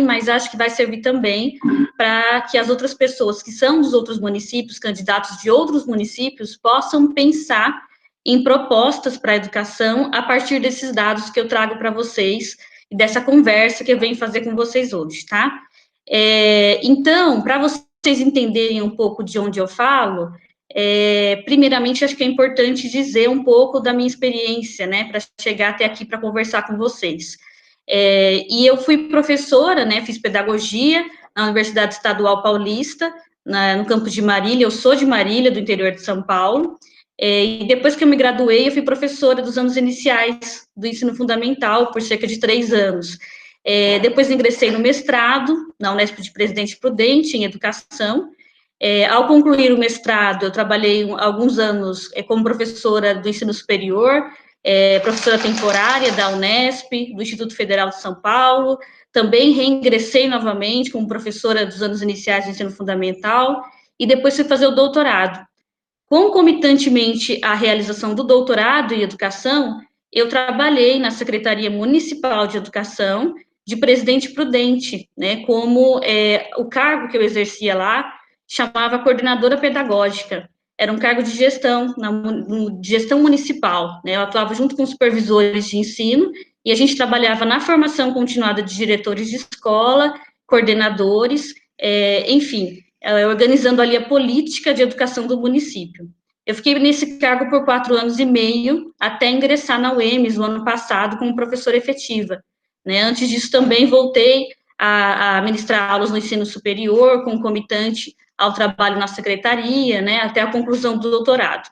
mas acho que vai servir também para que as outras pessoas que são dos outros municípios, candidatos de outros municípios, possam pensar em propostas para a educação a partir desses dados que eu trago para vocês e dessa conversa que eu venho fazer com vocês hoje, tá? Então, para vocês entenderem um pouco de onde eu falo, primeiramente, acho que é importante dizer um pouco da minha experiência, né, para chegar até aqui para conversar com vocês. E eu fui professora, né, fiz pedagogia na Universidade Estadual Paulista, no campus de Marília, eu sou de Marília, do interior de São Paulo, e depois que eu me graduei, eu fui professora dos anos iniciais do ensino fundamental, por cerca de 3 anos. Depois ingressei no mestrado, na Unesp de Presidente Prudente, em educação. Ao concluir o mestrado, eu trabalhei alguns anos como professora do ensino superior, professora temporária da Unesp, do Instituto Federal de São Paulo, também reingressei novamente como professora dos anos iniciais do ensino fundamental, e depois fui fazer o doutorado. Concomitantemente à realização do doutorado em educação, eu trabalhei na Secretaria Municipal de Educação de Presidente Prudente, né, como o cargo que eu exercia lá chamava coordenadora pedagógica, era um cargo de gestão, de gestão municipal, né, eu atuava junto com supervisores de ensino, e a gente trabalhava na formação continuada de diretores de escola, coordenadores, enfim, organizando ali a política de educação do município. Eu fiquei nesse cargo por 4 anos e meio, até ingressar na UEMS no ano passado como professora efetiva, né? Antes disso, também voltei a ministrar aulas no ensino superior, concomitante ao trabalho na secretaria, né, até a conclusão do doutorado.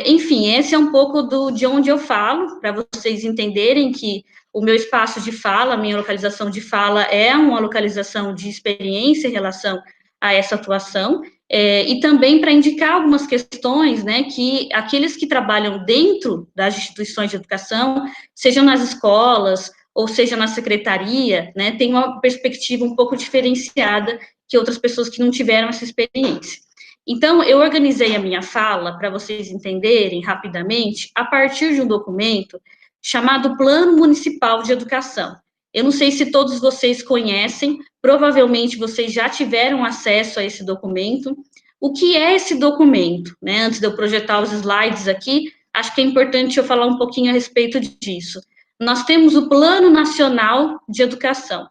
Enfim, esse é um pouco de onde eu falo, para vocês entenderem que o meu espaço de fala, a minha localização de fala é uma localização de experiência em relação a essa atuação, e também para indicar algumas questões, né, que aqueles que trabalham dentro das instituições de educação, sejam nas escolas, ou seja na secretaria, né, tem uma perspectiva um pouco diferenciada que outras pessoas que não tiveram essa experiência. Então, eu organizei a minha fala, para vocês entenderem rapidamente, a partir de um documento chamado Plano Municipal de Educação. Eu não sei se todos vocês conhecem, provavelmente vocês já tiveram acesso a esse documento. O que é esse documento? Né? Antes de eu projetar os slides aqui, acho que é importante eu falar um pouquinho a respeito disso. Nós temos o Plano Nacional de Educação.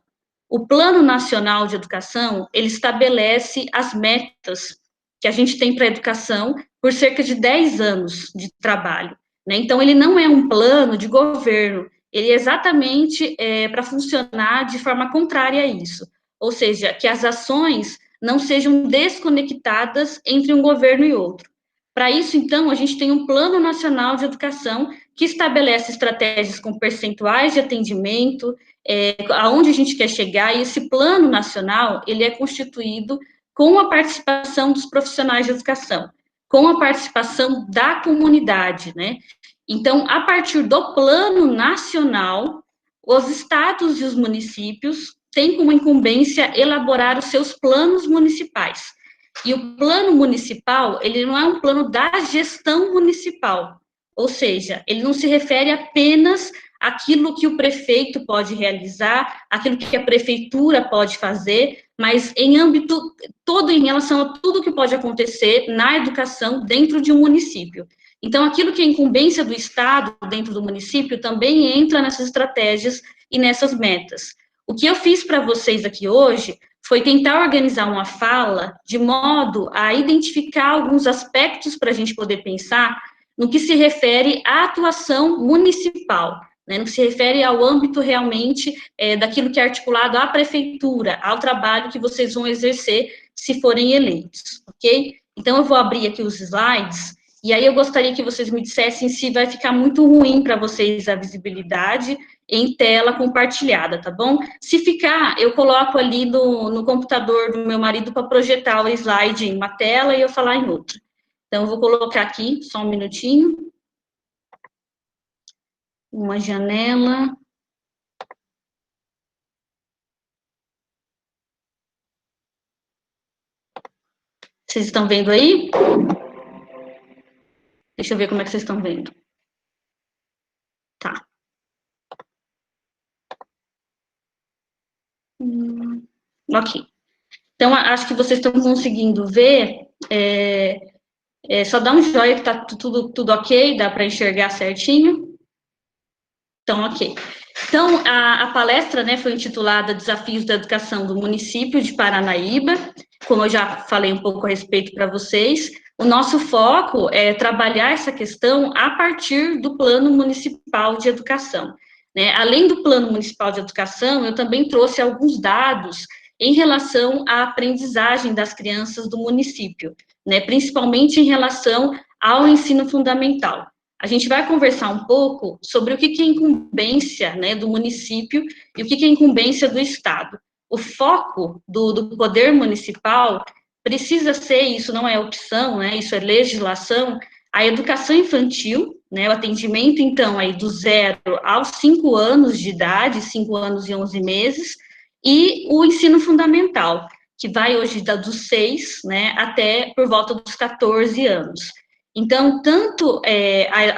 O Plano Nacional de Educação, ele estabelece as metas que a gente tem para a educação por cerca de 10 anos de trabalho, né? Então, ele não é um plano de governo, ele é exatamente para funcionar de forma contrária a isso, ou seja, que as ações não sejam desconectadas entre um governo e outro. Para isso, então, a gente tem um Plano Nacional de Educação que estabelece estratégias com percentuais de atendimento, aonde a gente quer chegar, e esse plano nacional, ele é constituído com a participação dos profissionais de educação, com a participação da comunidade, né? Então, a partir do plano nacional, os estados e os municípios têm como incumbência elaborar os seus planos municipais. E o plano municipal, ele não é um plano da gestão municipal, ou seja, ele não se refere apenas àquilo que o prefeito pode realizar, aquilo que a prefeitura pode fazer, mas em âmbito todo, em relação a tudo que pode acontecer na educação dentro de um município. Então, aquilo que é incumbência do Estado dentro do município também entra nessas estratégias e nessas metas. O que eu fiz para vocês aqui hoje foi tentar organizar uma fala de modo a identificar alguns aspectos para a gente poder pensar no que se refere à atuação municipal, né, no que se refere ao âmbito realmente daquilo que é articulado à prefeitura, ao trabalho que vocês vão exercer se forem eleitos, ok? Então, eu vou abrir aqui os slides, e aí eu gostaria que vocês me dissessem se vai ficar muito ruim para vocês a visibilidade em tela compartilhada, tá bom? Se ficar, eu coloco ali no computador do meu marido para projetar o slide em uma tela e eu falar em outra. Então, eu vou colocar aqui, só um minutinho. Uma janela. Vocês estão vendo aí? Deixa eu ver como é que vocês estão vendo. Tá. Ok. Então, acho que vocês estão conseguindo ver. Só dá um joinha que está tudo ok, dá para enxergar certinho. Então, ok. Então, a palestra, né, foi intitulada Desafios da Educação do Município de Paranaíba. Como eu já falei um pouco a respeito para vocês, o nosso foco é trabalhar essa questão a partir do Plano Municipal de Educação, né? Além do Plano Municipal de Educação, eu também trouxe alguns dados em relação à aprendizagem das crianças do município, né, principalmente em relação ao ensino fundamental. A gente vai conversar um pouco sobre o que é incumbência, né, do município e o que é incumbência do Estado. O foco do poder municipal precisa ser, isso não é opção, né, isso é legislação, a educação infantil, né, o atendimento, então, aí do 0 aos 5 anos de idade, 5 anos e 11 meses, e o ensino fundamental, que vai hoje dos 6, né, até por volta dos 14 anos. Então, tanto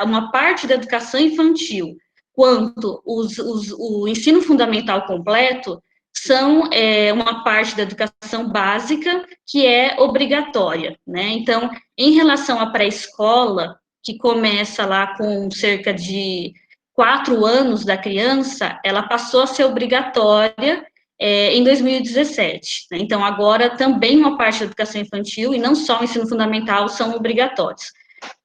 uma parte da educação infantil quanto o ensino fundamental completo são uma parte da educação básica que é obrigatória, né? Então, em relação à pré-escola, que começa lá com cerca de 4 anos da criança, ela passou a ser obrigatória em 2017. Né? Então, agora também uma parte da educação infantil, e não só o ensino fundamental, são obrigatórios.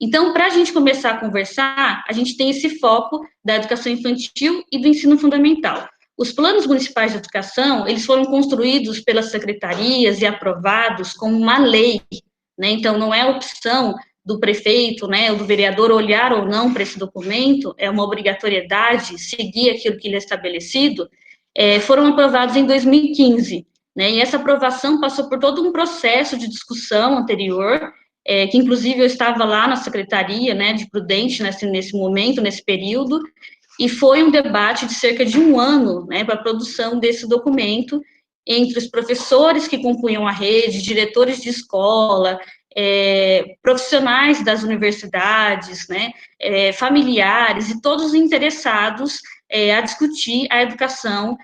Então, para a gente começar a conversar, a gente tem esse foco da educação infantil e do ensino fundamental. Os planos municipais de educação, eles foram construídos pelas secretarias e aprovados como uma lei, né? Então, não é opção do prefeito, né, ou do vereador olhar ou não para esse documento, é uma obrigatoriedade seguir aquilo que ele é estabelecido, foram aprovados em 2015, né, e essa aprovação passou por todo um processo de discussão anterior, que inclusive eu estava lá na secretaria, né, de Prudente nesse momento, nesse período, e foi um debate de cerca de 1 ano, né, para a produção desse documento, entre os professores que compunham a rede, diretores de escola, profissionais das universidades, né, familiares e todos os interessados a discutir a educação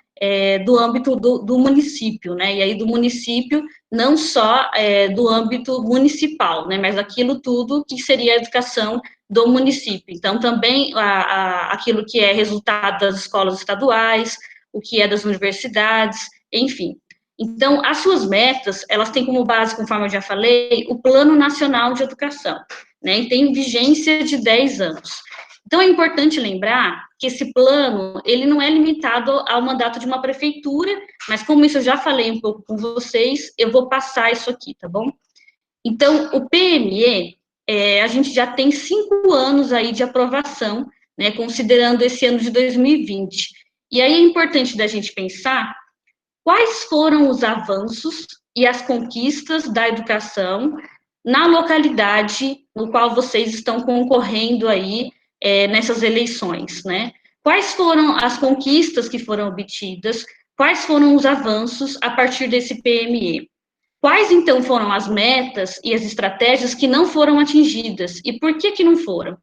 do âmbito do município, né, e aí do município não só do âmbito municipal, né, mas aquilo tudo que seria a educação do município. Então, também aquilo que é resultado das escolas estaduais, o que é das universidades, enfim. Então, as suas metas, elas têm como base, conforme eu já falei, o Plano Nacional de Educação, né, e tem vigência de 10 anos. Então, é importante lembrar que esse plano, ele não é limitado ao mandato de uma prefeitura, mas como isso eu já falei um pouco com vocês, eu vou passar isso aqui, tá bom? Então, o PME, a gente já tem 5 anos aí de aprovação, né, considerando esse ano de 2020. E aí é importante da gente pensar quais foram os avanços e as conquistas da educação na localidade no qual vocês estão concorrendo aí nessas eleições, né? Quais foram as conquistas que foram obtidas, quais foram os avanços a partir desse PME? Quais, então, foram as metas e as estratégias que não foram atingidas, e por que não foram?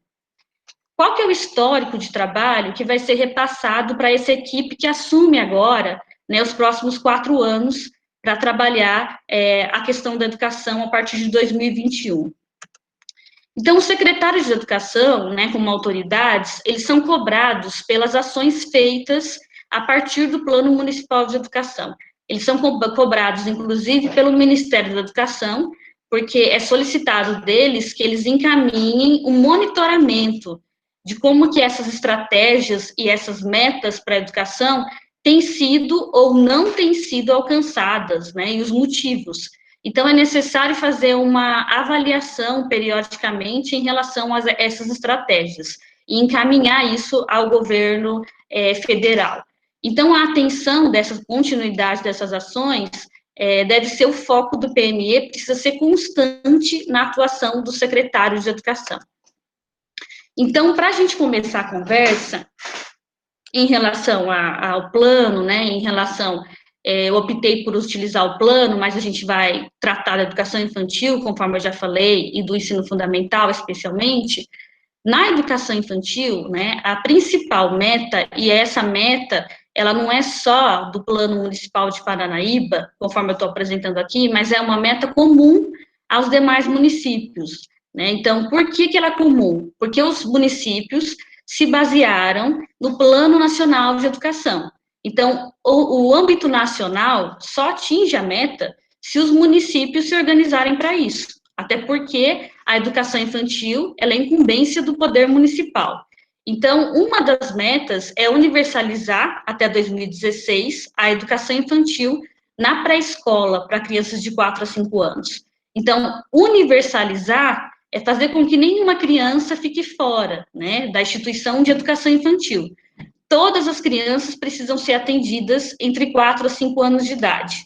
Qual que é o histórico de trabalho que vai ser repassado para essa equipe que assume agora, né, os próximos 4 anos, para trabalhar a questão da educação a partir de 2021? Então, os secretários de educação, né, como autoridades, eles são cobrados pelas ações feitas a partir do Plano Municipal de Educação. Eles são cobrados, inclusive, pelo Ministério da Educação, porque é solicitado deles que eles encaminhem um monitoramento de como que essas estratégias e essas metas para a educação têm sido ou não têm sido alcançadas, né, e os motivos. Então, é necessário fazer uma avaliação periodicamente em relação a essas estratégias e encaminhar isso ao governo federal. Então, a atenção dessa continuidade dessas ações deve ser o foco do PME, precisa ser constante na atuação dos secretários de educação. Então, para a gente começar a conversa, em relação ao plano, né, em relação, eu optei por utilizar o plano, mas a gente vai tratar da educação infantil, conforme eu já falei, e do ensino fundamental, especialmente. Na educação infantil, né, a principal meta, e essa meta ela não é só do Plano Municipal de Paranaíba, conforme eu estou apresentando aqui, mas é uma meta comum aos demais municípios, né? Então, por que ela é comum? Porque os municípios se basearam no Plano Nacional de Educação. Então, o âmbito nacional só atinge a meta se os municípios se organizarem para isso, até porque a educação infantil ela é incumbência do poder municipal. Então, uma das metas é universalizar, até 2016, a educação infantil na pré-escola para crianças de 4 a 5 anos. Então, universalizar é fazer com que nenhuma criança fique fora, né, da instituição de educação infantil. Todas as crianças precisam ser atendidas entre 4 a 5 anos de idade.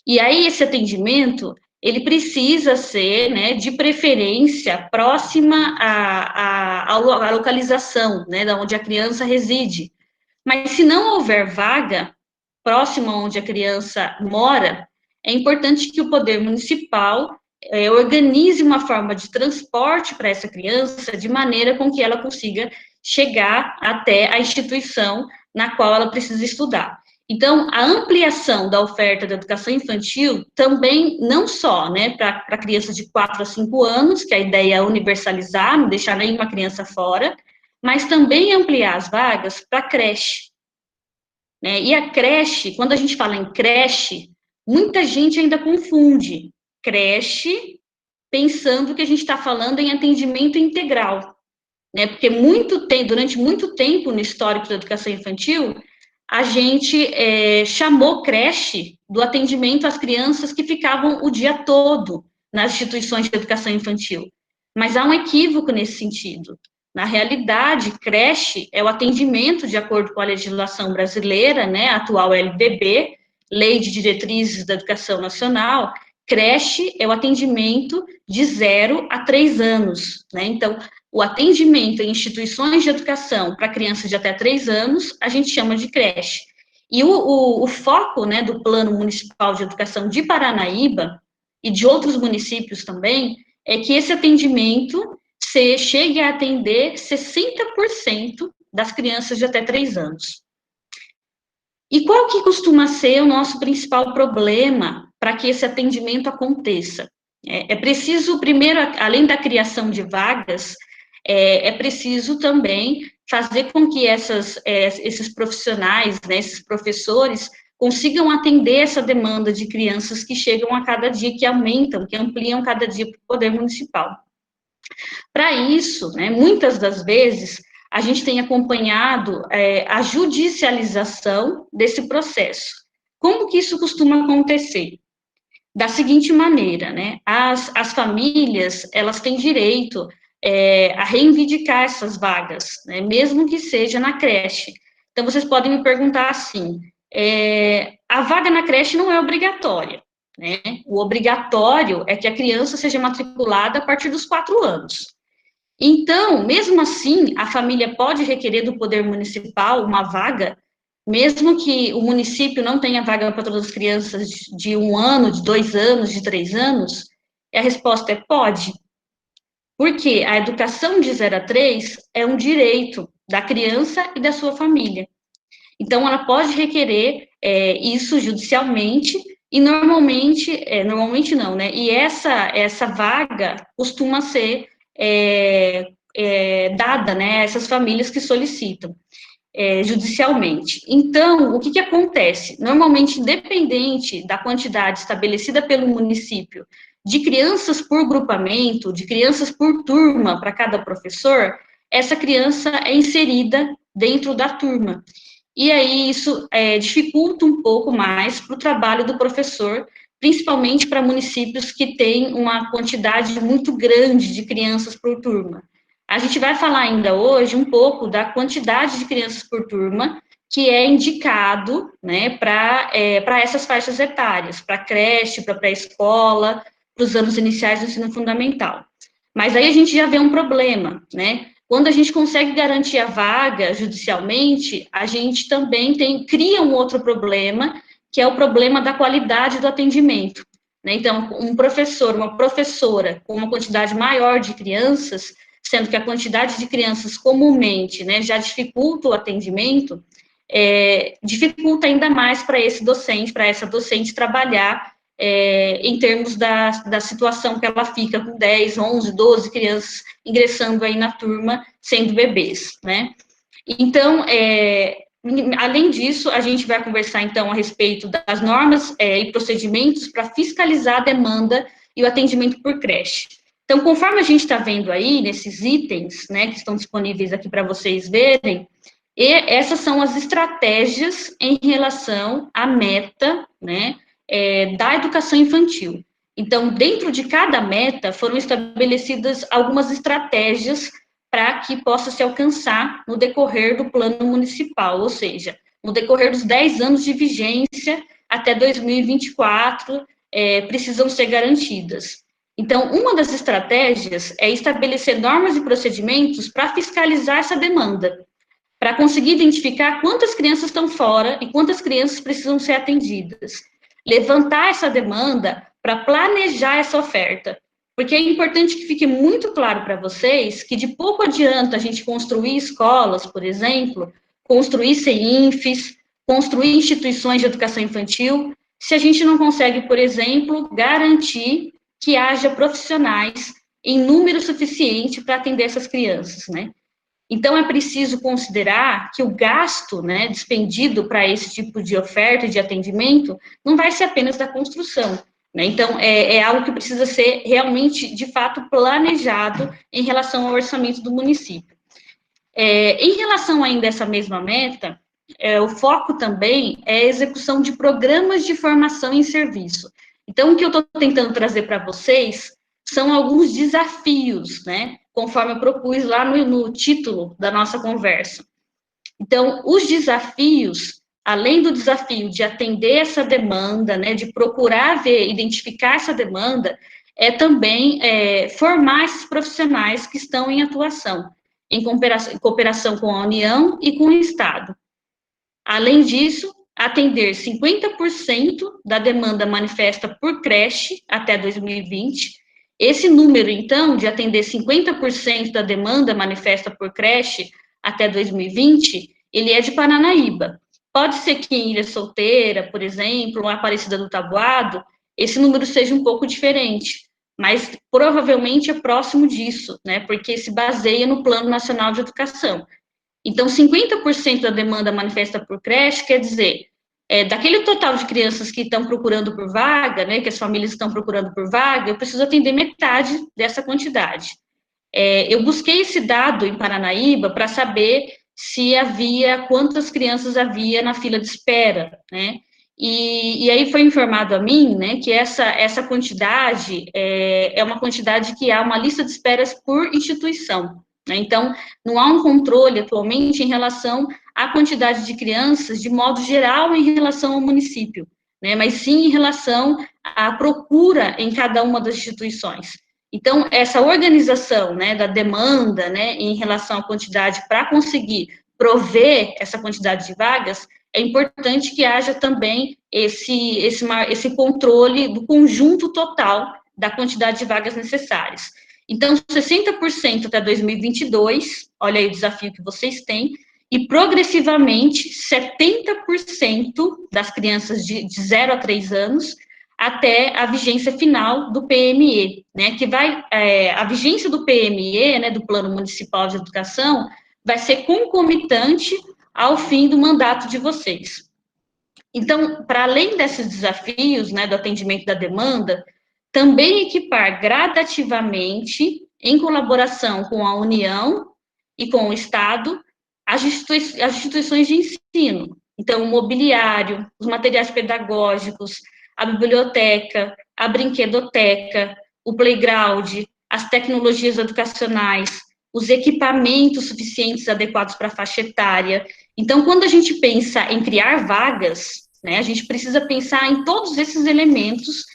E aí, esse atendimento, ele precisa ser, né, de preferência, próxima à localização, né, da onde a criança reside. Mas se não houver vaga próxima onde a criança mora, é importante que o poder municipal organize uma forma de transporte para essa criança de maneira com que ela consiga chegar até a instituição na qual ela precisa estudar. Então, a ampliação da oferta da educação infantil também, não só, né, para crianças de 4 a 5 anos, que a ideia é universalizar, não deixar nenhuma criança fora, mas também ampliar as vagas para creche, né? E a creche, quando a gente fala em creche, muita gente ainda confunde creche pensando que a gente está falando em atendimento integral, né? Porque durante muito tempo no histórico da educação infantil, a gente chamou creche do atendimento às crianças que ficavam o dia todo nas instituições de educação infantil. Mas há um equívoco nesse sentido. Na realidade, creche é o atendimento de acordo com a legislação brasileira, né, a atual LDB, Lei de Diretrizes da Educação Nacional. Creche é o atendimento de 0 a 3 anos, né? Então, o atendimento em instituições de educação para crianças de até 3 anos, a gente chama de creche. E o foco, né, do Plano Municipal de Educação de Paranaíba e de outros municípios também, é que esse atendimento chegue a atender 60% das crianças de até 3 anos. E qual que costuma ser o nosso principal problema para que esse atendimento aconteça? É preciso, primeiro, além da criação de vagas, é preciso também fazer com que esses profissionais, né, esses professores, consigam atender essa demanda de crianças que chegam a cada dia, que aumentam, que ampliam cada dia para o poder municipal. Para isso, né, muitas das vezes, a gente tem acompanhado a judicialização desse processo. Como que isso costuma acontecer? Da seguinte maneira, né, as famílias, elas têm direito a reivindicar essas vagas, né, mesmo que seja na creche. Então, vocês podem me perguntar assim, a vaga na creche não é obrigatória, né? O obrigatório é que a criança seja matriculada a partir dos 4 anos. Então, mesmo assim, a família pode requerer do poder municipal uma vaga, mesmo que o município não tenha vaga para todas as crianças de 1 ano, de 2 anos, de 3 anos? E a resposta é pode. Porque a educação de 0 a 3 é um direito da criança e da sua família. Então, ela pode requerer isso judicialmente e normalmente não, né? E essa vaga costuma ser dada, né, a essas famílias que solicitam judicialmente. Então, o que acontece? Normalmente, independente da quantidade estabelecida pelo município de crianças por grupamento, de crianças por turma para cada professor, essa criança é inserida dentro da turma. E aí isso dificulta um pouco mais para o trabalho do professor, principalmente para municípios que têm uma quantidade muito grande de crianças por turma. A gente vai falar ainda hoje um pouco da quantidade de crianças por turma que é indicado, né, para essas faixas etárias, para creche, para pré-escola, para os anos iniciais do ensino fundamental. Mas aí a gente já vê um problema, né? Quando a gente consegue garantir a vaga judicialmente, a gente também cria um outro problema, que é o problema da qualidade do atendimento, né? Então, um professor, uma professora com uma quantidade maior de crianças, sendo que a quantidade de crianças comumente, né, já dificulta o atendimento, dificulta ainda mais para esse docente, para essa docente trabalhar em termos da situação que ela fica com 10, 11, 12 crianças ingressando aí na turma, sendo bebês, né? Então, além disso, a gente vai conversar, então, a respeito das normas e procedimentos para fiscalizar a demanda e o atendimento por creche. Então, conforme a gente está vendo aí, nesses itens, né, que estão disponíveis aqui para vocês verem, essas são as estratégias em relação à meta, né, da educação infantil. Então, dentro de cada meta, foram estabelecidas algumas estratégias para que possa se alcançar no decorrer do plano municipal, ou seja, no decorrer dos 10 anos de vigência até 2024, precisam ser garantidas. Então, uma das estratégias é estabelecer normas e procedimentos para fiscalizar essa demanda, para conseguir identificar quantas crianças estão fora e quantas crianças precisam ser atendidas. Levantar essa demanda para planejar essa oferta, porque é importante que fique muito claro para vocês que de pouco adianta a gente construir escolas, por exemplo, construir CEINFs, construir instituições de educação infantil, se a gente não consegue, por exemplo, garantir que haja profissionais em número suficiente para atender essas crianças, né? Então, é preciso considerar que o gasto, né, despendido para esse tipo de oferta e de atendimento não vai ser apenas da construção, né? Então, é algo que precisa ser realmente, de fato, planejado em relação ao orçamento do município. Em relação ainda a essa mesma meta, o foco também é a execução de programas de formação em serviço. Então, o que eu estou tentando trazer para vocês são alguns desafios, né? Conforme eu propus lá no título da nossa conversa. Então, os desafios, além do desafio de atender essa demanda, né, de procurar ver, identificar essa demanda, é também formar esses profissionais que estão em atuação, em cooperação com a União e com o Estado. Além disso, atender 50% da demanda manifesta por creche até 2020. Esse número, então, de atender 50% da demanda manifesta por creche até 2020, ele é de Paranaíba. Pode ser que em Ilha Solteira, por exemplo, ou Aparecida do Taboado, esse número seja um pouco diferente, mas provavelmente é próximo disso, né, porque se baseia no Plano Nacional de Educação. Então, 50% da demanda manifesta por creche quer dizer, daquele total de crianças que estão procurando por vaga, né, que as famílias estão procurando por vaga, eu preciso atender metade dessa quantidade. Eu busquei esse dado em Paranaíba para saber se havia, quantas crianças havia na fila de espera, né, e aí foi informado a mim, né, que essa quantidade é uma quantidade que há uma lista de esperas por instituição, né, então, não há um controle atualmente em relação à quantidade de crianças, de modo geral, em relação ao município, né, mas sim em relação à procura em cada uma das instituições. Então, essa organização, né, da demanda, né, em relação à quantidade para conseguir prover essa quantidade de vagas, é importante que haja também esse controle do conjunto total da quantidade de vagas necessárias. Então, 60% até 2022, olha aí o desafio que vocês têm, e progressivamente 70% das crianças de 0 a 3 anos até a vigência final do PME, né, que vai, a vigência do PME, né, do Plano Municipal de Educação, vai ser concomitante ao fim do mandato de vocês. Então, para além desses desafios, né, do atendimento da demanda, também equipar gradativamente, em colaboração com a União e com o Estado, as instituições de ensino. Então, o mobiliário, os materiais pedagógicos, a biblioteca, a brinquedoteca, o playground, as tecnologias educacionais, os equipamentos suficientes adequados para a faixa etária. Então, quando a gente pensa em criar vagas, né, a gente precisa pensar em todos esses elementos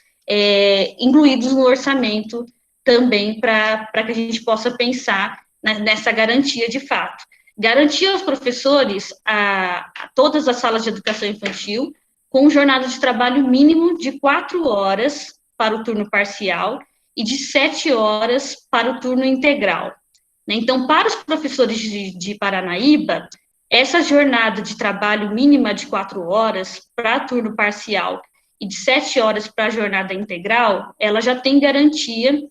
incluídos no orçamento também para que a gente possa pensar nessa garantia de fato. Garantir aos professores a todas as salas de educação infantil com jornada de trabalho mínimo de 4 horas para o turno parcial e de 7 horas para o turno integral. Então, para os professores de Paranaíba, Essa jornada de trabalho mínima de 4 horas para turno parcial e de 7 horas para a jornada integral, ela já tem garantia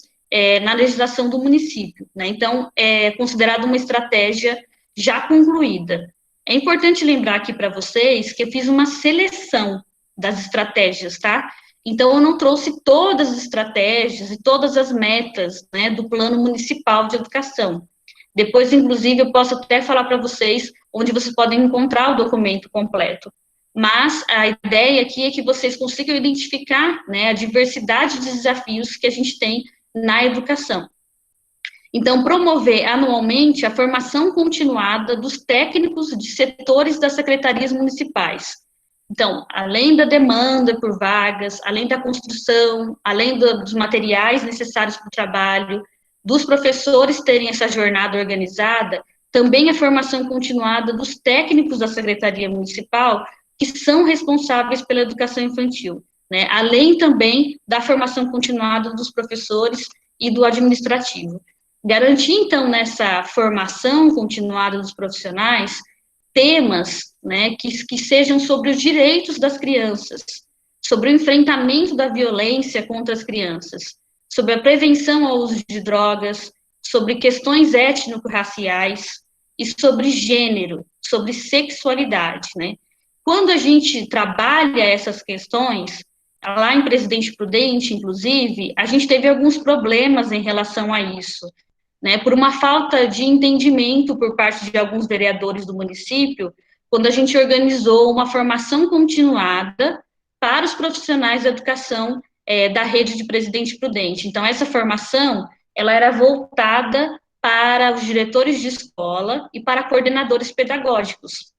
na legislação do município, né? Então, é considerada uma estratégia já concluída. É importante lembrar aqui para vocês que eu fiz uma seleção das estratégias, tá? Então, eu não trouxe todas as estratégias e todas as metas, né, do Plano Municipal de Educação. Depois, inclusive, eu posso até falar para vocês onde vocês podem encontrar o documento completo. Mas a ideia aqui é que vocês consigam identificar, né, a diversidade de desafios que a gente tem na educação. Então, promover anualmente a formação continuada dos técnicos de setores das secretarias municipais. Então, além da demanda por vagas, além da construção, além dos materiais necessários para o trabalho, dos professores terem essa jornada organizada, também a formação continuada dos técnicos da Secretaria Municipal, que são responsáveis pela educação infantil, né? Além também da formação continuada dos professores e do administrativo. Garantir, então, nessa formação continuada dos profissionais, temas, né, que sejam sobre os direitos das crianças, sobre o enfrentamento da violência contra as crianças, sobre a prevenção ao uso de drogas, sobre questões étnico-raciais e sobre gênero, sobre sexualidade, né? Quando a gente trabalha essas questões, lá em Presidente Prudente, inclusive, a gente teve alguns problemas em relação a isso, né, por uma falta de entendimento por parte de alguns vereadores do município, quando a gente organizou uma formação continuada para os profissionais da educação da rede de Presidente Prudente. Então, essa formação, ela era voltada para os diretores de escola e para coordenadores pedagógicos.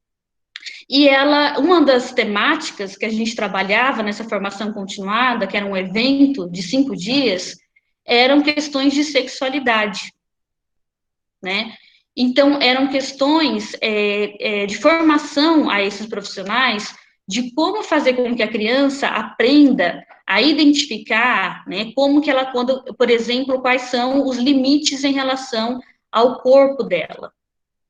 E ela, uma das temáticas que a gente trabalhava nessa formação continuada, que era um evento de 5 dias, eram questões de sexualidade, né? Então, eram questões de formação a esses profissionais, de como fazer com que a criança aprenda a identificar, né, como que ela, quando, por exemplo, quais são os limites em relação ao corpo dela,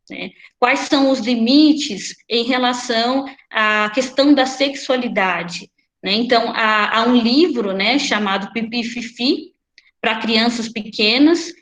né? Quais são os limites em relação à questão da sexualidade, né? Então, há um livro, né, chamado Pipi Fifi, para crianças pequenas,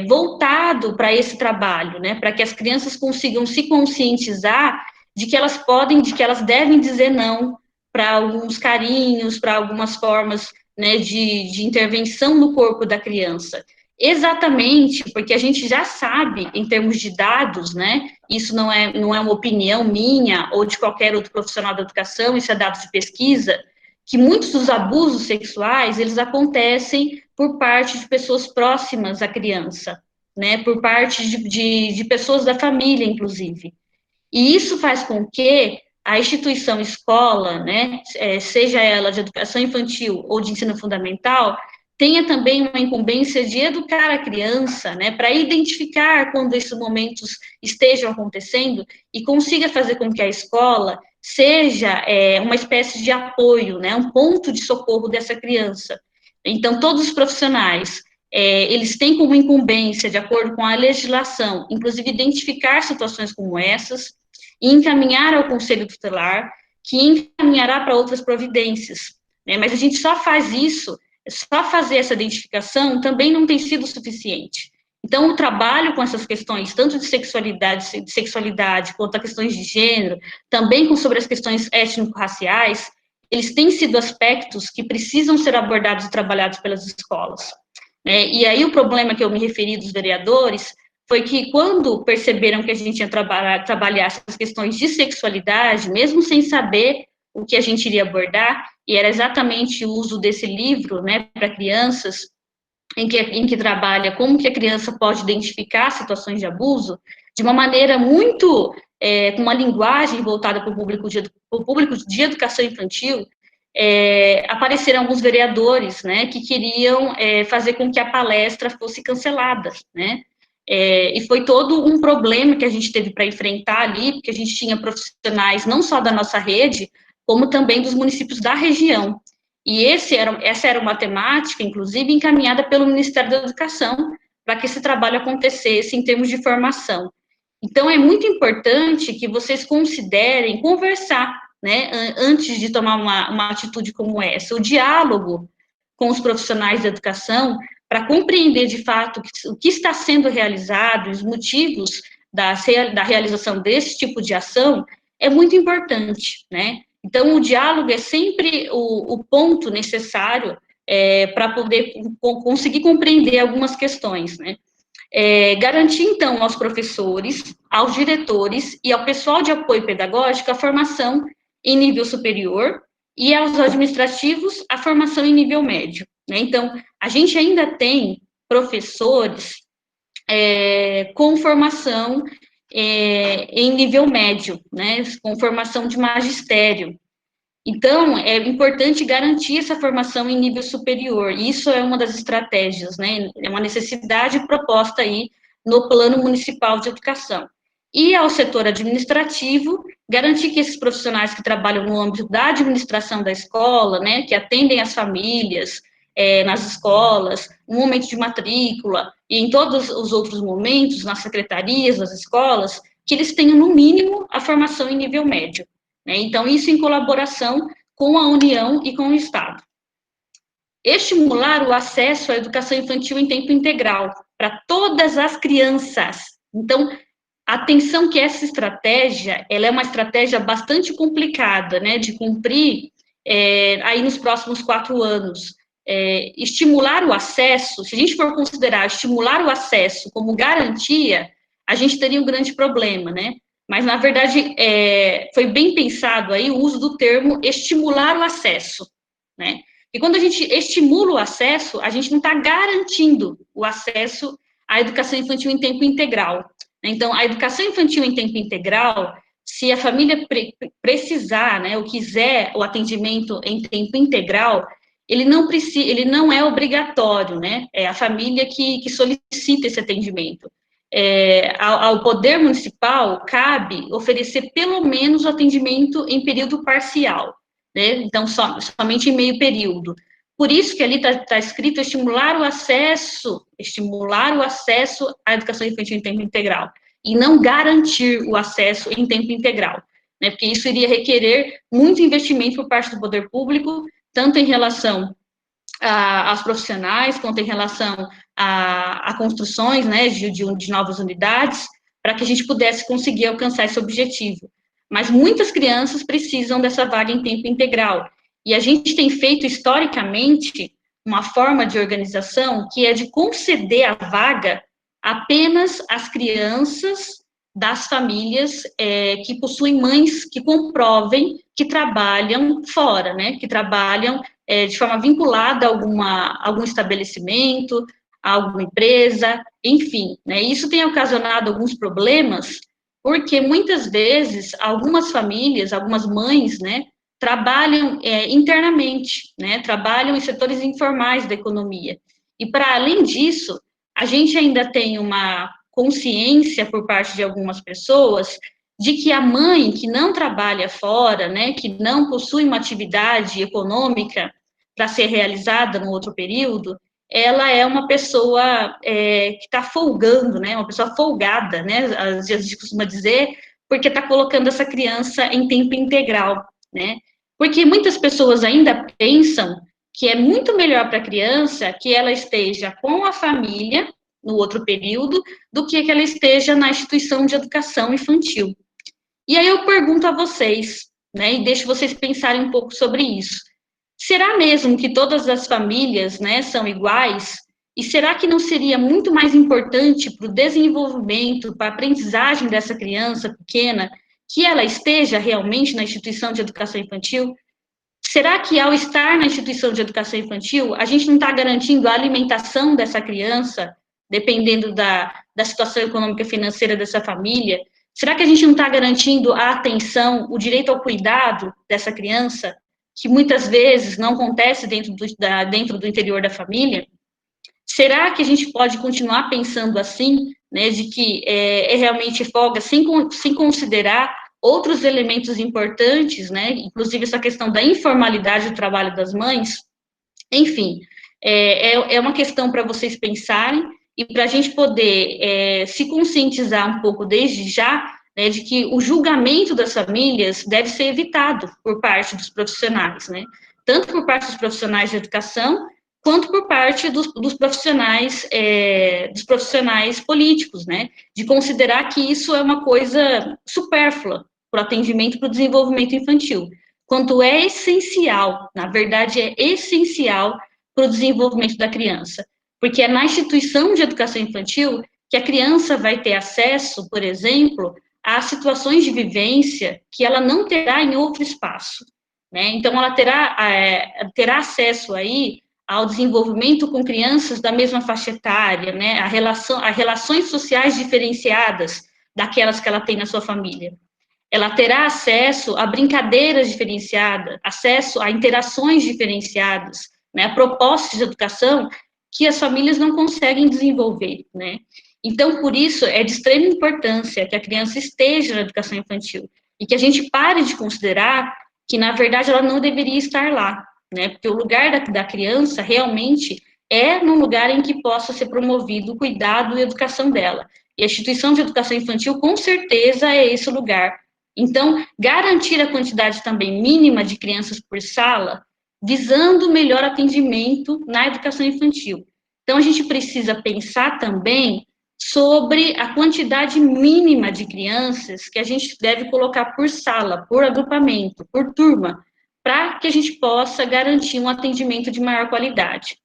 voltado para esse trabalho, né, para que as crianças consigam se conscientizar de que elas podem, de que elas devem dizer não para alguns carinhos, para algumas formas, né, de intervenção no corpo da criança. Exatamente, porque a gente já sabe, em termos de dados, né, isso não é uma opinião minha ou de qualquer outro profissional da educação, isso é dados de pesquisa, que muitos dos abusos sexuais, eles acontecem por parte de pessoas próximas à criança, né, por parte de pessoas da família, inclusive. E isso faz com que a instituição escola, né, seja ela de educação infantil ou de ensino fundamental, tenha também uma incumbência de educar a criança, né, para identificar quando esses momentos estejam acontecendo e consiga fazer com que a escola seja uma espécie de apoio, né, um ponto de socorro dessa criança. Então, todos os profissionais, eles têm como incumbência, de acordo com a legislação, inclusive identificar situações como essas e encaminhar ao Conselho Tutelar, que encaminhará para outras providências, né? Mas a gente só faz isso, só fazer essa identificação também não tem sido suficiente. Então, o trabalho com essas questões, tanto de sexualidade quanto a questões de gênero, também sobre as questões étnico-raciais, eles têm sido aspectos que precisam ser abordados e trabalhados pelas escolas. E aí o problema que eu me referi dos vereadores foi que quando perceberam que a gente ia trabalhar essas questões de sexualidade, mesmo sem saber o que a gente iria abordar, e era exatamente o uso desse livro, né, para crianças, em que trabalha como que a criança pode identificar situações de abuso, de uma maneira muito, com uma linguagem voltada para o público de educação infantil, apareceram alguns vereadores, né, que queriam fazer com que a palestra fosse cancelada, né, e foi todo um problema que a gente teve para enfrentar ali, porque a gente tinha profissionais não só da nossa rede, como também dos municípios da região. E essa era uma temática, inclusive, encaminhada pelo Ministério da Educação, para que esse trabalho acontecesse em termos de formação. Então, é muito importante que vocês considerem conversar, né, antes de tomar uma atitude como essa. O diálogo com os profissionais da educação, para compreender de fato o que está sendo realizado, os motivos da realização desse tipo de ação, é muito importante, né? Então, o diálogo é sempre o ponto necessário para poder conseguir compreender algumas questões, né? Garantir, então, aos professores, aos diretores e ao pessoal de apoio pedagógico a formação em nível superior e aos administrativos a formação em nível médio, né? Então, a gente ainda tem professores com formação em nível médio, né? Com formação de magistério. Então, é importante garantir essa formação em nível superior. Isso é uma das estratégias, né? É uma necessidade proposta aí no Plano Municipal de Educação. E ao setor administrativo, garantir que esses profissionais que trabalham no âmbito da administração da escola, né, que atendem as famílias nas escolas, no momento de matrícula e em todos os outros momentos, nas secretarias, nas escolas, que eles tenham, no mínimo, a formação em nível médio. Né? Então, isso em colaboração com a União e com o Estado. Estimular o acesso à educação infantil em tempo integral para todas as crianças. Então, atenção que essa estratégia, ela é uma estratégia bastante complicada, né, de cumprir aí nos próximos 4 anos. Estimular o acesso, se a gente for considerar estimular o acesso como garantia, a gente teria um grande problema, né? Mas, na verdade, foi bem pensado aí o uso do termo estimular o acesso, né? E quando a gente estimula o acesso, a gente não está garantindo o acesso à educação infantil em tempo integral. Então, a educação infantil em tempo integral, se a família precisar, né, ou quiser o atendimento em tempo integral, ele não é obrigatório, né? É a família que solicita esse atendimento. Ao Poder Municipal cabe oferecer pelo menos o atendimento em período parcial, né? Então, somente em meio período. Por isso que ali está escrito estimular o acesso à educação infantil em tempo integral, e não garantir o acesso em tempo integral, né? Porque isso iria requerer muito investimento por parte do poder público, tanto em relação aos profissionais, quanto em relação a construções, né, de novas unidades, para que a gente pudesse conseguir alcançar esse objetivo. Mas muitas crianças precisam dessa vaga em tempo integral. E a gente tem feito, historicamente, uma forma de organização que é de conceder a vaga apenas às crianças das famílias que possuem mães que comprovem que trabalham fora, né, que trabalham de forma vinculada a algum estabelecimento, a alguma empresa, enfim, né, isso tem ocasionado alguns problemas, porque muitas vezes algumas famílias, algumas mães, né, trabalham internamente, né, trabalham em setores informais da economia, e para além disso, a gente ainda tem uma consciência por parte de algumas pessoas de que a mãe que não trabalha fora, né, que não possui uma atividade econômica para ser realizada no outro período, ela é uma pessoa que está folgando, né, uma pessoa folgada, né, às vezes a gente costuma dizer, porque está colocando essa criança em tempo integral, né, porque muitas pessoas ainda pensam que é muito melhor para a criança que ela esteja com a família no outro período, do que ela esteja na instituição de educação infantil. E aí eu pergunto a vocês, né, e deixo vocês pensarem um pouco sobre isso. Será mesmo que todas as famílias, né, são iguais? E será que não seria muito mais importante para o desenvolvimento, para a aprendizagem dessa criança pequena, que ela esteja realmente na instituição de educação infantil? Será que ao estar na instituição de educação infantil, a gente não está garantindo a alimentação dessa criança, dependendo da situação econômica e financeira dessa família? Será que a gente não está garantindo a atenção, o direito ao cuidado dessa criança, que muitas vezes não acontece dentro do interior da família? Será que a gente pode continuar pensando assim, né, de que realmente folga, sem considerar outros elementos importantes, né, inclusive essa questão da informalidade do trabalho das mães? Enfim, é uma questão para vocês pensarem, e para a gente poder se conscientizar um pouco desde já, né, de que o julgamento das famílias deve ser evitado por parte dos profissionais, né? Tanto por parte dos profissionais de educação, quanto por parte dos profissionais políticos, né? De considerar que isso é uma coisa supérflua para o atendimento, para o desenvolvimento infantil. Quanto é essencial, na verdade, é essencial para o desenvolvimento da criança. Porque é na instituição de educação infantil que a criança vai ter acesso, por exemplo, a situações de vivência que ela não terá em outro espaço, né? Então, ela terá acesso aí ao desenvolvimento com crianças da mesma faixa etária, né? A relações sociais diferenciadas daquelas que ela tem na sua família. Ela terá acesso a brincadeiras diferenciadas, acesso a interações diferenciadas, né? A propostas de educação que as famílias não conseguem desenvolver, né? Então, por isso, é de extrema importância que a criança esteja na educação infantil e que a gente pare de considerar que, na verdade, ela não deveria estar lá, né? Porque o lugar da criança realmente é num lugar em que possa ser promovido o cuidado e a educação dela. E a instituição de educação infantil, com certeza, é esse lugar. Então, garantir a quantidade também mínima de crianças por sala, visando melhor atendimento na educação infantil. Então, a gente precisa pensar também sobre a quantidade mínima de crianças que a gente deve colocar por sala, por agrupamento, por turma, para que a gente possa garantir um atendimento de maior qualidade.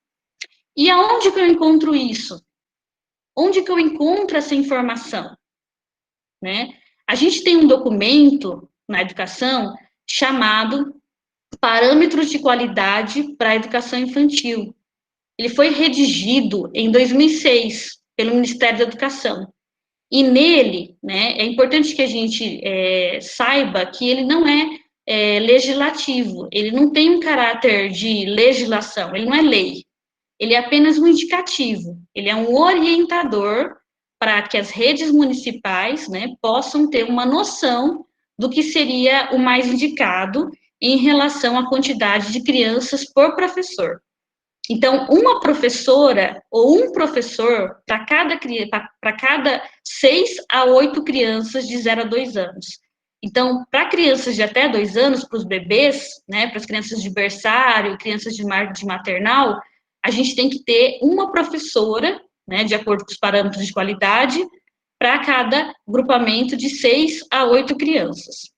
E aonde que eu encontro isso? Onde que eu encontro essa informação? Né? A gente tem um documento na educação chamado Parâmetros de Qualidade para a Educação Infantil. Ele foi redigido em 2006 pelo Ministério da Educação. E nele, né, é importante que a gente saiba que ele não é legislativo, ele não tem um caráter de legislação, ele não é lei, ele é apenas um indicativo, ele é um orientador para que as redes municipais, né, possam ter uma noção do que seria o mais indicado em relação à quantidade de crianças por professor. Então, uma professora ou um professor para cada 6 a 8 crianças de 0 a 2 anos. Então, para crianças de até 2 anos, para os bebês, né, para as crianças de berçário, crianças de maternal, a gente tem que ter uma professora, né, de acordo com os parâmetros de qualidade, para cada grupamento de 6 a 8 crianças.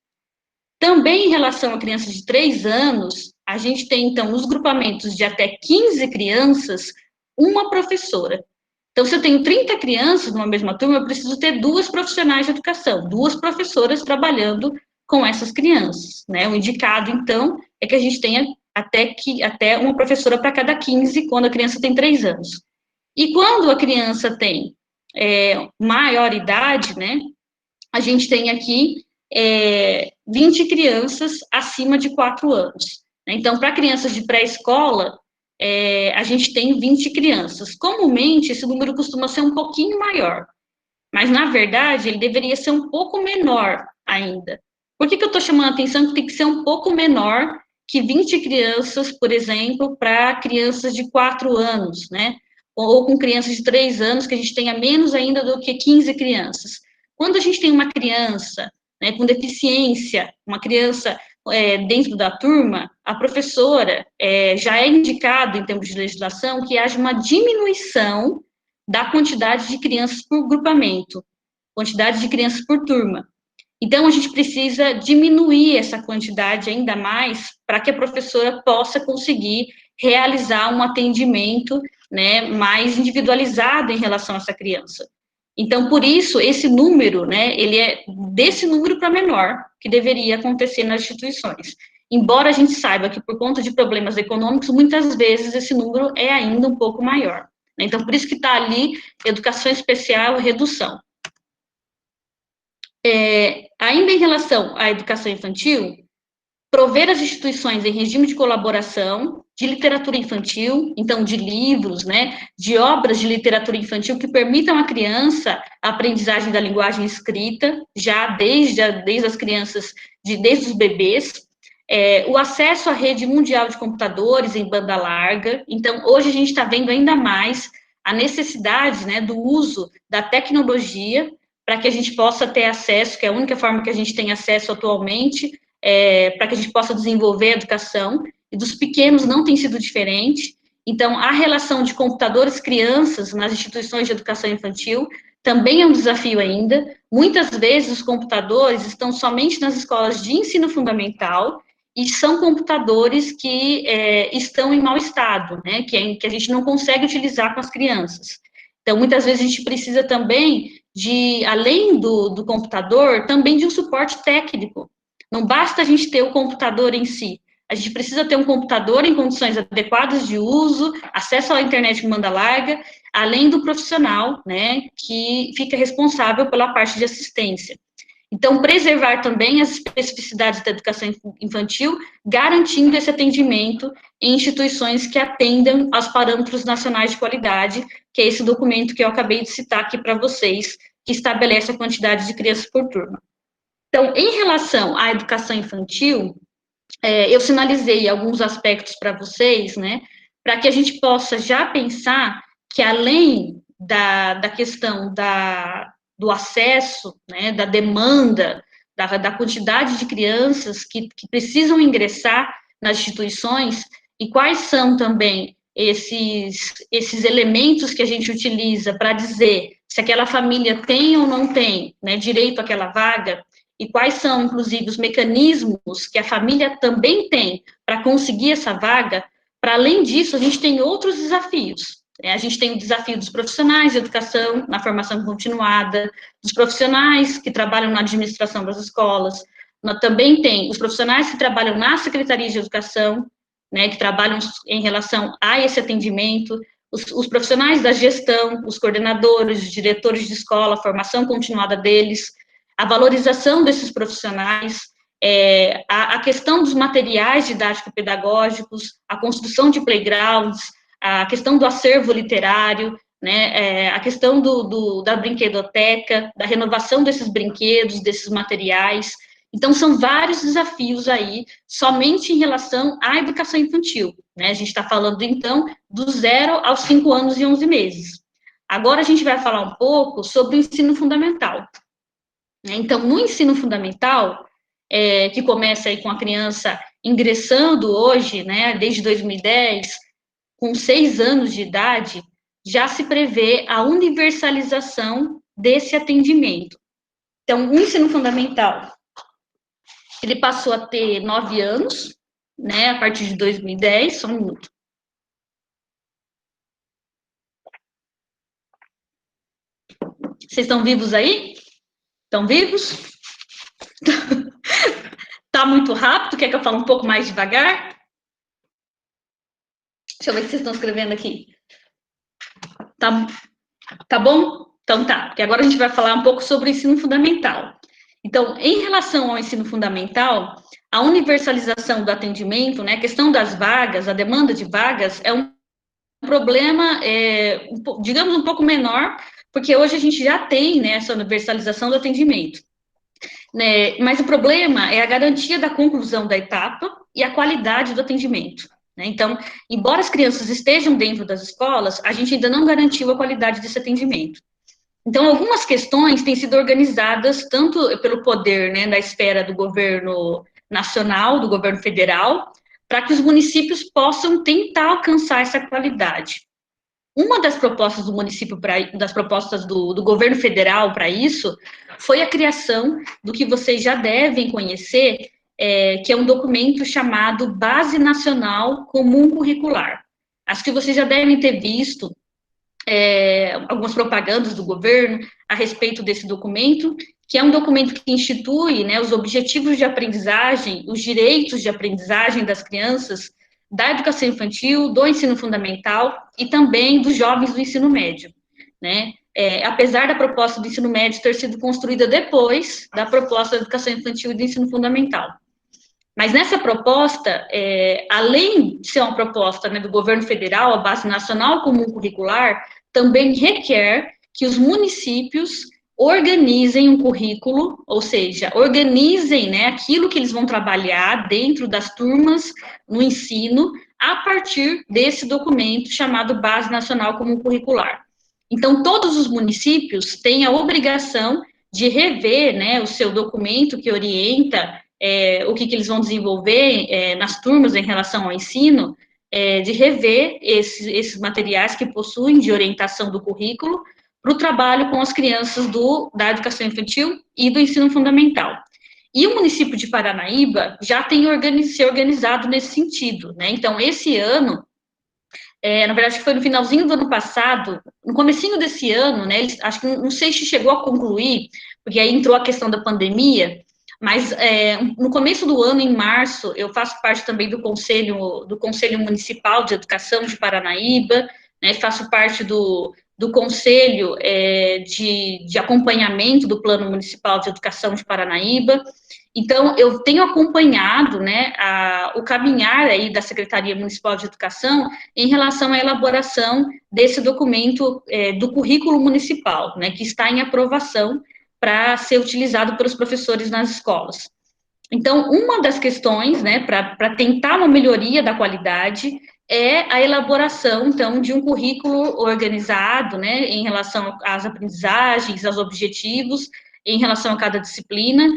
Também em relação a crianças de 3 anos, a gente tem, então, nos grupamentos de até 15 crianças, uma professora. Então, se eu tenho 30 crianças numa mesma turma, eu preciso ter 2 profissionais de educação, 2 professoras trabalhando com essas crianças, né? O indicado, então, é que a gente tenha até uma professora para cada 15, quando a criança tem 3 anos. E quando a criança tem maior idade, né, a gente tem aqui 20 crianças acima de 4 anos. Então, para crianças de pré-escola, a gente tem 20 crianças. Comumente, esse número costuma ser um pouquinho maior, mas, na verdade, ele deveria ser um pouco menor ainda. Por que eu estou chamando a atenção que tem que ser um pouco menor que 20 crianças, por exemplo, para crianças de 4 anos, né? Ou com crianças de 3 anos, que a gente tenha menos ainda do que 15 crianças. Quando a gente tem uma criança, né, com deficiência, uma criança dentro da turma, a professora já é indicado, em termos de legislação, que haja uma diminuição da quantidade de crianças por grupamento, quantidade de crianças por turma. Então, a gente precisa diminuir essa quantidade ainda mais para que a professora possa conseguir realizar um atendimento, né, mais individualizado em relação a essa criança. Então, por isso, esse número, né, ele é desse número para menor, que deveria acontecer nas instituições. Embora a gente saiba que, por conta de problemas econômicos, muitas vezes esse número é ainda um pouco maior. Então, por isso que está ali educação especial e redução. Ainda em relação à educação infantil, prover as instituições em regime de colaboração de literatura infantil, então de livros, né, de obras de literatura infantil que permitam à criança a aprendizagem da linguagem escrita, já desde as crianças, desde os bebês, o acesso à rede mundial de computadores em banda larga. Então, hoje a gente está vendo ainda mais a necessidade, né, do uso da tecnologia para que a gente possa ter acesso, que é a única forma que a gente tem acesso atualmente, para que a gente possa desenvolver a educação, e dos pequenos não tem sido diferente. Então, a relação de computadores-crianças nas instituições de educação infantil também é um desafio ainda. Muitas vezes os computadores estão somente nas escolas de ensino fundamental, e são computadores que estão em mau estado, né, que a gente não consegue utilizar com as crianças. Então, muitas vezes a gente precisa também além do computador, também de um suporte técnico. Não basta a gente ter o computador em si, a gente precisa ter um computador em condições adequadas de uso, acesso à internet com banda larga, além do profissional, né, que fica responsável pela parte de assistência. Então, preservar também as especificidades da educação infantil, garantindo esse atendimento em instituições que atendam aos parâmetros nacionais de qualidade, que é esse documento que eu acabei de citar aqui para vocês, que estabelece a quantidade de crianças por turma. Então, em relação à educação infantil, eu sinalizei alguns aspectos para vocês, né, para que a gente possa já pensar que, além da questão do acesso, né, da demanda, da quantidade de crianças que precisam ingressar nas instituições, e quais são também esses elementos que a gente utiliza para dizer se aquela família tem ou não tem, né, direito àquela vaga, e quais são, inclusive, os mecanismos que a família também tem para conseguir essa vaga. Para além disso, a gente tem outros desafios. A gente tem o desafio dos profissionais de educação, na formação continuada, dos profissionais que trabalham na administração das escolas, também tem os profissionais que trabalham na Secretaria de Educação, né, que trabalham em relação a esse atendimento, os profissionais da gestão, os coordenadores, os diretores de escola, a formação continuada deles, a valorização desses profissionais, a questão dos materiais didático-pedagógicos, a construção de playgrounds, a questão do acervo literário, né, a questão da brinquedoteca, da renovação desses brinquedos, desses materiais. Então, são vários desafios aí, somente em relação à educação infantil, né? A gente está falando, então, do 0 aos 5 anos e 11 meses. Agora, a gente vai falar um pouco sobre o ensino fundamental. Então, no ensino fundamental, que começa aí com a criança ingressando hoje, né, desde 2010, com 6 anos de idade, já se prevê a universalização desse atendimento. Então, o ensino fundamental, ele passou a ter 9 anos, né, a partir de 2010, só um minuto. Vocês estão vivos aí? Estão vivos? Tá muito rápido? Quer que eu fale um pouco mais devagar? Deixa eu ver o que vocês estão escrevendo aqui. Tá bom? Então tá, porque agora a gente vai falar um pouco sobre o ensino fundamental. Então, em relação ao ensino fundamental, a universalização do atendimento, né, a questão das vagas, a demanda de vagas, é um problema, digamos, um pouco menor, porque hoje a gente já tem, né, essa universalização do atendimento. Né, mas o problema é a garantia da conclusão da etapa e a qualidade do atendimento. Né? Então, embora as crianças estejam dentro das escolas, a gente ainda não garantiu a qualidade desse atendimento. Então, algumas questões têm sido organizadas tanto pelo poder, né, da esfera do governo nacional, do governo federal, para que os municípios possam tentar alcançar essa qualidade. Uma das propostas do município, das propostas do governo federal para isso, foi a criação do que vocês já devem conhecer, que é um documento chamado Base Nacional Comum Curricular. Acho que vocês já devem ter visto algumas propagandas do governo a respeito desse documento, que é um documento que institui, né, os objetivos de aprendizagem, os direitos de aprendizagem das crianças, da educação infantil, do ensino fundamental e também dos jovens do ensino médio, né? Apesar da proposta do ensino médio ter sido construída depois da proposta da educação infantil e do ensino fundamental. Mas nessa proposta, além de ser uma proposta, né, do governo federal, a Base Nacional Comum Curricular, também requer que os municípios organizem um currículo, ou seja, organizem, né, aquilo que eles vão trabalhar dentro das turmas no ensino, a partir desse documento chamado Base Nacional Comum Curricular. Então, todos os municípios têm a obrigação de rever, né, o seu documento que orienta o que eles vão desenvolver nas turmas em relação ao ensino, de rever esses materiais que possuem de orientação do currículo para o trabalho com as crianças da educação infantil e do ensino fundamental. E o município de Paranaíba já tem se organizado nesse sentido, né? Então, esse ano, na verdade, foi no finalzinho do ano passado, no comecinho desse ano, né? Acho que não sei se chegou a concluir, porque aí entrou a questão da pandemia, mas no começo do ano, em março, eu faço parte também do Conselho Municipal de Educação de Paranaíba, né? Faço parte do Conselho de Acompanhamento do Plano Municipal de Educação de Paranaíba. Então, eu tenho acompanhado, né, o caminhar aí da Secretaria Municipal de Educação em relação à elaboração desse documento do currículo municipal, né, que está em aprovação para ser utilizado pelos professores nas escolas. Então, uma das questões, né, para tentar uma melhoria da qualidade é a elaboração, então, de um currículo organizado, né, em relação às aprendizagens, aos objetivos, em relação a cada disciplina,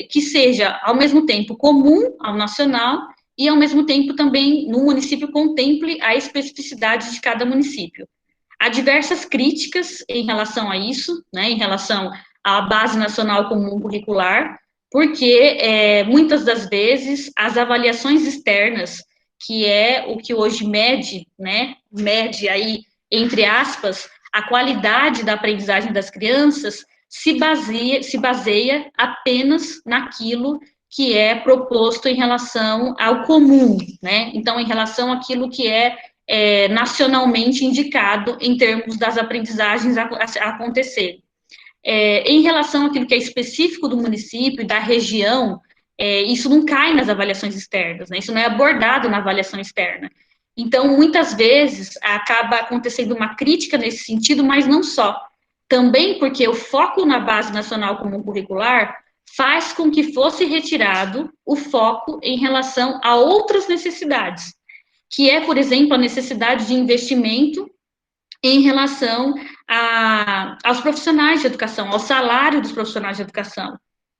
que seja, ao mesmo tempo, comum ao nacional e, ao mesmo tempo, também, no município, contemple a especificidade de cada município. Há diversas críticas em relação a isso, né, em relação à Base Nacional Comum Curricular, porque muitas das vezes as avaliações externas, que é o que hoje mede, né, mede aí, entre aspas, a qualidade da aprendizagem das crianças, se baseia apenas naquilo que é proposto em relação ao comum, né? Então, em relação àquilo que nacionalmente indicado em termos das aprendizagens a acontecer. Em relação àquilo que é específico do município e da região, isso não cai nas avaliações externas, né? Isso não é abordado na avaliação externa. Então, muitas vezes, acaba acontecendo uma crítica nesse sentido, mas não só. Também porque o foco na Base Nacional Comum Curricular faz com que fosse retirado o foco em relação a outras necessidades, que é, por exemplo, a necessidade de investimento em relação aos profissionais de educação, ao salário dos profissionais de educação,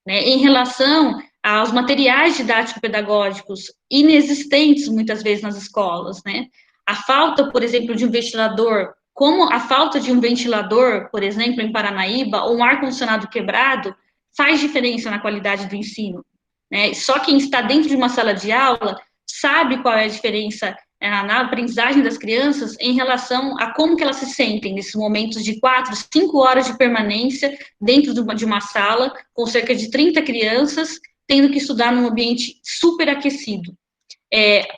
né, em relação aos materiais didático-pedagógicos inexistentes, muitas vezes, nas escolas, né, a falta, por exemplo, de um ventilador, como a falta de um ventilador, por exemplo, em Paranaíba, ou um ar-condicionado quebrado, faz diferença na qualidade do ensino, né, só quem está dentro de uma sala de aula sabe qual é a diferença na aprendizagem das crianças em relação a como que elas se sentem nesses momentos de 4, 5 horas de permanência dentro de uma sala, com cerca de 30 crianças, tendo que estudar num ambiente superaquecido.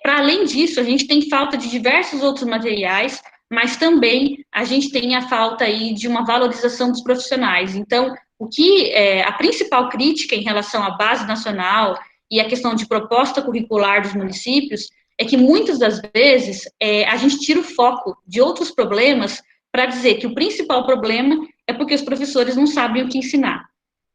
Para além disso, a gente tem falta de diversos outros materiais, mas também a gente tem a falta aí de uma valorização dos profissionais. Então, a principal crítica em relação à base nacional e a questão de proposta curricular dos municípios é que muitas das vezes a gente tira o foco de outros problemas para dizer que o principal problema é porque os professores não sabem o que ensinar,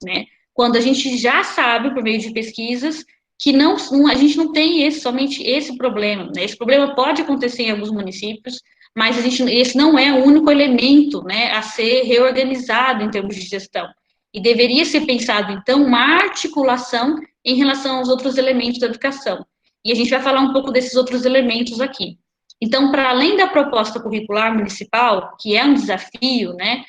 né? Quando a gente já sabe, por meio de pesquisas, que a gente não tem somente esse problema, né? Esse problema pode acontecer em alguns municípios, mas esse não é o único elemento, né, a ser reorganizado em termos de gestão. E deveria ser pensado, então, uma articulação em relação aos outros elementos da educação. E a gente vai falar um pouco desses outros elementos aqui. Então, para além da proposta curricular municipal, que é um desafio, né,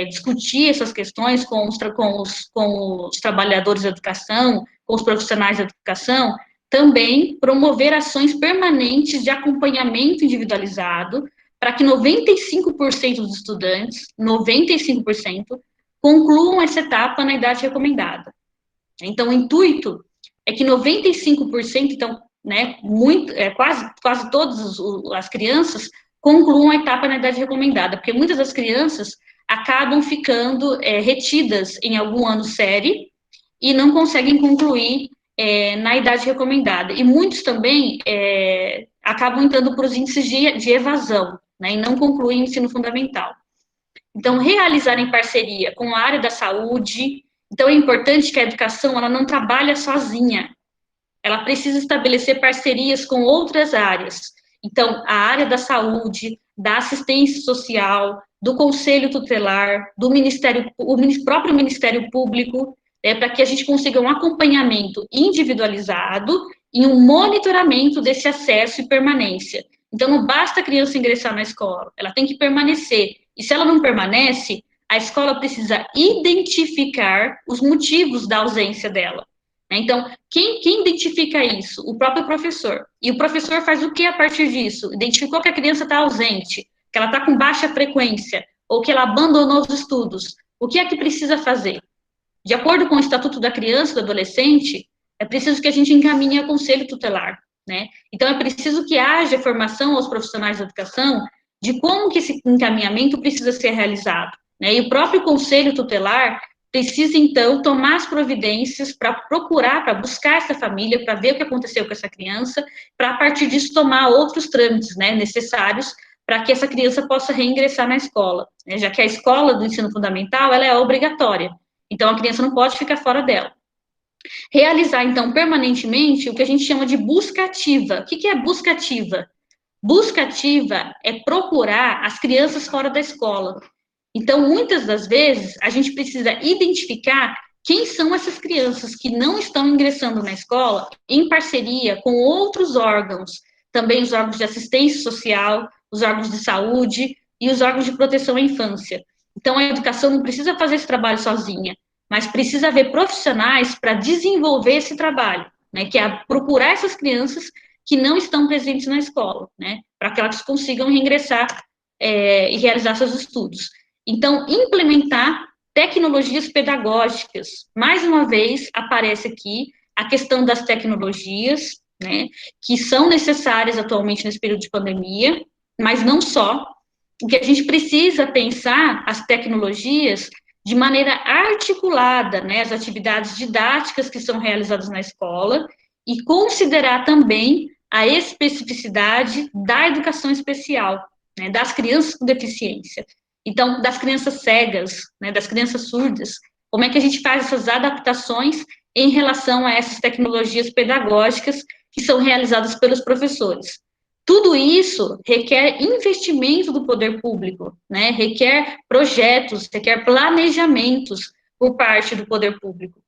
discutir essas questões com os trabalhadores da educação, com os profissionais da educação, também promover ações permanentes de acompanhamento individualizado, para que 95% dos estudantes, 95%, concluam essa etapa na idade recomendada. Então, o intuito é que 95%, então, né, quase todas as crianças concluam a etapa na idade recomendada, porque muitas das crianças acabam ficando retidas em algum ano série e não conseguem concluir na idade recomendada. E muitos também acabam entrando para os índices de evasão, né, e não concluem o ensino fundamental. Então, realizar em parceria com a área da saúde. Então, é importante que a educação ela não trabalhe sozinha. ela precisa estabelecer parcerias com outras áreas. Então, a área da saúde, da assistência social, do conselho tutelar, do próprio Ministério Público, para que a gente consiga um acompanhamento individualizado e um monitoramento desse acesso e permanência. Então, não basta a criança ingressar na escola, ela tem que permanecer. E se ela não permanece, a escola precisa identificar os motivos da ausência dela. Então, quem identifica isso? O próprio professor. E o professor faz o que a partir disso? Identificou que a criança está ausente, que ela está com baixa frequência, ou que ela abandonou os estudos. O que é que precisa fazer? De acordo com o Estatuto da Criança e do Adolescente, é preciso que a gente encaminhe a conselho tutelar, né? Então, é preciso que haja formação aos profissionais da educação de como que esse encaminhamento precisa ser realizado, né? E o próprio conselho tutelar precisa, então, tomar as providências para procurar, para buscar essa família, para ver o que aconteceu com essa criança, para, a partir disso, tomar outros trâmites, né, necessários para que essa criança possa reingressar na escola, né, já que a escola do ensino fundamental, ela é obrigatória, então a criança não pode ficar fora dela. Realizar, então, permanentemente o que a gente chama de busca ativa. O que é busca ativa? Busca ativa é procurar as crianças fora da escola. Então, muitas das vezes, a gente precisa identificar quem são essas crianças que não estão ingressando na escola em parceria com outros órgãos, também os órgãos de assistência social, os órgãos de saúde e os órgãos de proteção à infância. Então, a educação não precisa fazer esse trabalho sozinha, mas precisa haver profissionais para desenvolver esse trabalho, né, que é procurar essas crianças que não estão presentes na escola, né, para que elas consigam reingressar e realizar seus estudos. Então, implementar tecnologias pedagógicas. Mais uma vez, aparece aqui a questão das tecnologias, né, que são necessárias atualmente nesse período de pandemia, mas não só. O que a gente precisa pensar as tecnologias de maneira articulada, né, as atividades didáticas que são realizadas na escola e considerar também a especificidade da educação especial, né, das crianças com deficiência. Então, das crianças cegas, né, das crianças surdas, como é que a gente faz essas adaptações em relação a essas tecnologias pedagógicas que são realizadas pelos professores. Tudo isso requer investimento do poder público, né, requer projetos, requer planejamentos por parte do poder público.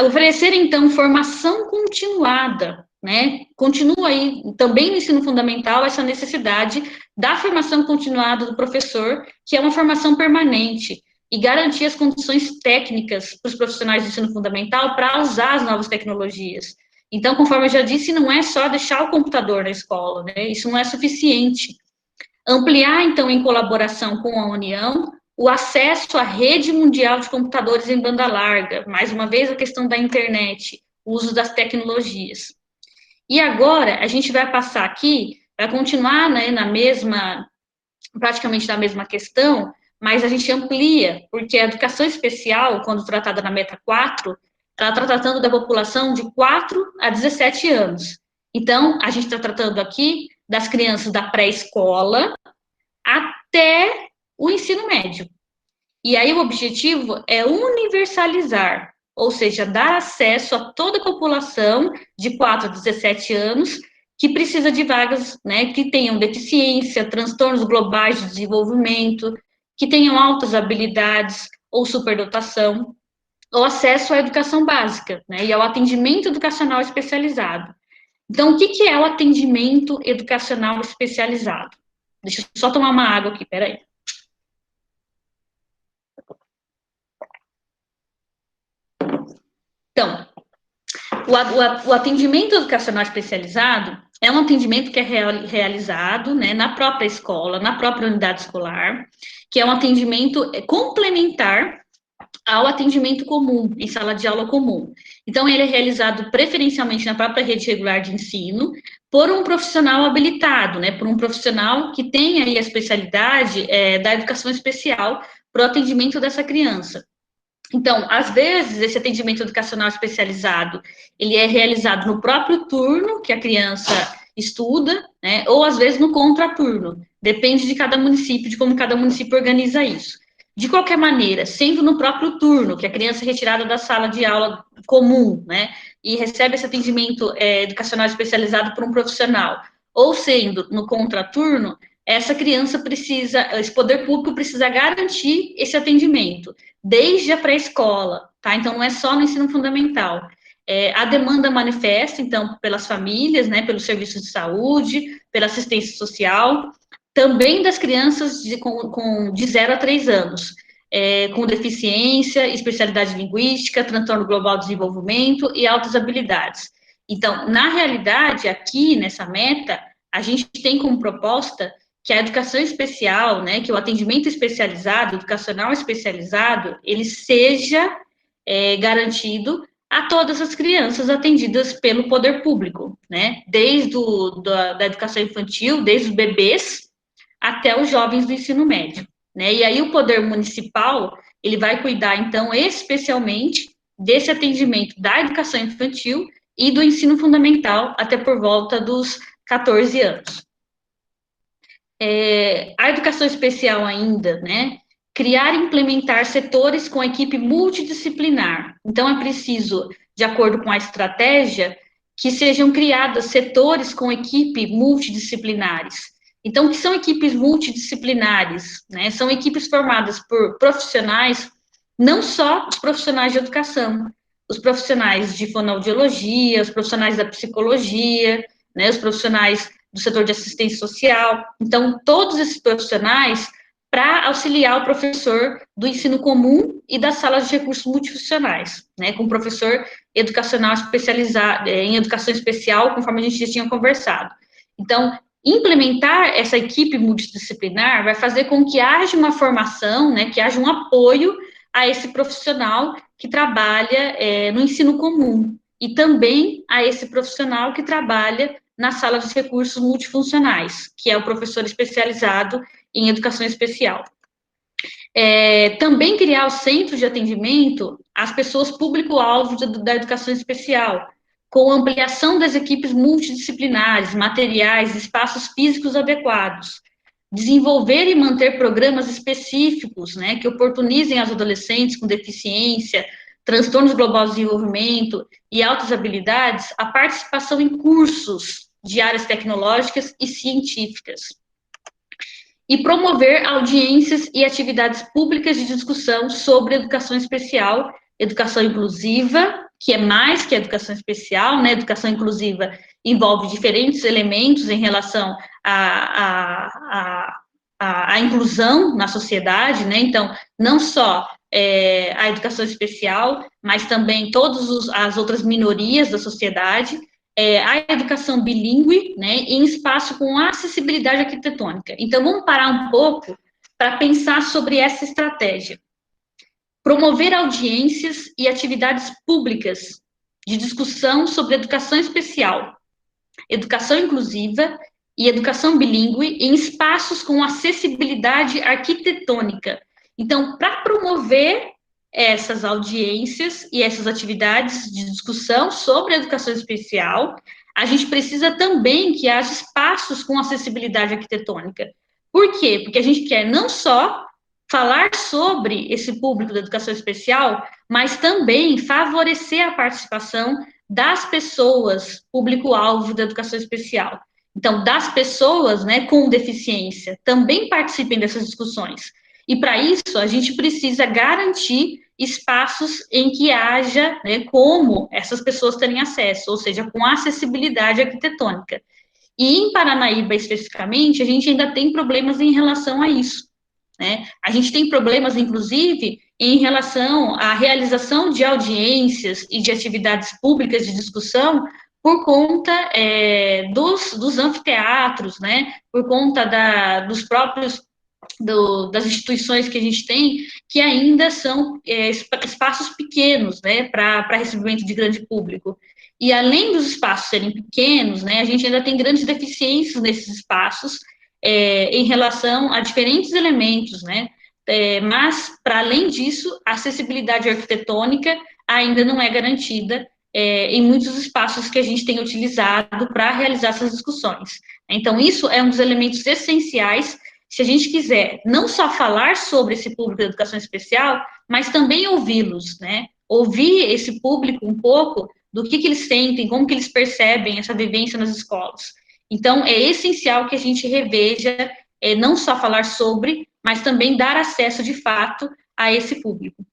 Oferecer, então, formação continuada, né? Continua aí, também no ensino fundamental, essa necessidade da formação continuada do professor, que é uma formação permanente, e garantir as condições técnicas para os profissionais do ensino fundamental para usar as novas tecnologias. Então, conforme eu já disse, não é só deixar o computador na escola, né? Isso não é suficiente. Ampliar, então, em colaboração com a União, o acesso à rede mundial de computadores em banda larga, mais uma vez a questão da internet, o uso das tecnologias. E agora, a gente vai passar aqui, para continuar, né, praticamente na mesma questão, mas a gente amplia, porque a educação especial, quando tratada na meta 4, ela está tratando da população de 4 a 17 anos. Então, a gente está tratando aqui das crianças da pré-escola até o ensino médio. E aí o objetivo é universalizar, ou seja, dar acesso a toda a população de 4 a 17 anos que precisa de vagas, né, que tenham deficiência, transtornos globais de desenvolvimento, que tenham altas habilidades ou superdotação, ou acesso à educação básica, né, e ao atendimento educacional especializado. Então, o que é o atendimento educacional especializado? Deixa eu só tomar uma água aqui, peraí. Então, o atendimento educacional especializado é um atendimento que é realizado, né, na própria escola, na própria unidade escolar, que é um atendimento complementar ao atendimento comum, em sala de aula comum. Então, ele é realizado preferencialmente na própria rede regular de ensino, por um profissional habilitado, né, por um profissional que tem aí a especialidade da educação especial para o atendimento dessa criança. Então, às vezes, esse atendimento educacional especializado, ele é realizado no próprio turno que a criança estuda, né, ou às vezes no contraturno, depende de cada município, de como cada município organiza isso. de qualquer maneira, sendo no próprio turno, que a criança é retirada da sala de aula comum, né, e recebe esse atendimento educacional especializado por um profissional, ou sendo no contraturno, essa criança precisa, esse poder público precisa garantir esse atendimento, desde a pré-escola, tá? Então, não é só no ensino fundamental. A demanda manifesta, então, pelas famílias, né, pelos serviços de saúde, pela assistência social, também das crianças de 0 a 3 anos, com deficiência, especialidade linguística, transtorno global de desenvolvimento e altas habilidades. Então, na realidade, aqui nessa meta, a gente tem como proposta que a educação especial, né, que o atendimento especializado, educacional especializado, ele seja garantido a todas as crianças atendidas pelo poder público, né, desde da educação infantil, desde os bebês até os jovens do ensino médio, né, e aí o poder municipal, ele vai cuidar, então, especialmente desse atendimento da educação infantil e do ensino fundamental até por volta dos 14 anos. A educação especial ainda, né, criar e implementar setores com equipe multidisciplinar. Então, é preciso, de acordo com a estratégia, que sejam criadas setores com equipe multidisciplinares. Então, o que são equipes multidisciplinares? Né? São equipes formadas por profissionais, não só os profissionais de educação, os profissionais de fonoaudiologia, os profissionais da psicologia, né, os profissionais do setor de assistência social. Então, todos esses profissionais para auxiliar o professor do ensino comum e das salas de recursos multifuncionais, né, com o professor educacional especializado em educação especial, conforme a gente já tinha conversado. Então, implementar essa equipe multidisciplinar vai fazer com que haja uma formação, né, que haja um apoio a esse profissional que trabalha no ensino comum e também a esse profissional que trabalha na sala de recursos multifuncionais, que é o professor especializado em educação especial. Também criar os centros de atendimento às pessoas público-alvo da educação especial, com ampliação das equipes multidisciplinares, materiais, espaços físicos adequados. Desenvolver e manter programas específicos, né, que oportunizem aos adolescentes com deficiência, transtornos globais de desenvolvimento e altas habilidades a participação em cursos de áreas tecnológicas e científicas. E promover audiências e atividades públicas de discussão sobre educação especial, educação inclusiva, que é mais que a educação especial, né? Educação inclusiva envolve diferentes elementos em relação à inclusão na sociedade, né? Então, não só a educação especial, mas também todas as outras minorias da sociedade, a educação bilíngue, né, em espaço com acessibilidade arquitetônica. Então, vamos parar um pouco para pensar sobre essa estratégia. Promover audiências e atividades públicas de discussão sobre educação especial, educação inclusiva e educação bilíngue em espaços com acessibilidade arquitetônica. Então, para promover essas audiências e essas atividades de discussão sobre a educação especial, a gente precisa também que haja espaços com acessibilidade arquitetônica. Por quê? Porque a gente quer não só falar sobre esse público da educação especial, mas também favorecer a participação das pessoas, público-alvo da educação especial. Então, das pessoas, né, com deficiência, também participem dessas discussões. E para isso, a gente precisa garantir espaços em que haja, né, como essas pessoas terem acesso, ou seja, com acessibilidade arquitetônica. E em Paranaíba, especificamente, a gente ainda tem problemas em relação a isso, né? A gente tem problemas, inclusive, em relação à realização de audiências e de atividades públicas de discussão por conta dos anfiteatros, né? Por conta dos próprios das instituições que a gente tem, que ainda são espaços pequenos, né, para recebimento de grande público. E além dos espaços serem pequenos, né, a gente ainda tem grandes deficiências nesses espaços em relação a diferentes elementos, né, mas, para além disso, a acessibilidade arquitetônica ainda não é garantida em muitos espaços que a gente tem utilizado para realizar essas discussões. Então, isso é um dos elementos essenciais se a gente quiser não só falar sobre esse público da educação especial, mas também ouvi-los, né? Ouvir esse público um pouco do que eles sentem, como que eles percebem essa vivência nas escolas. Então, é essencial que a gente reveja, não só falar sobre, mas também dar acesso, de fato, a esse público.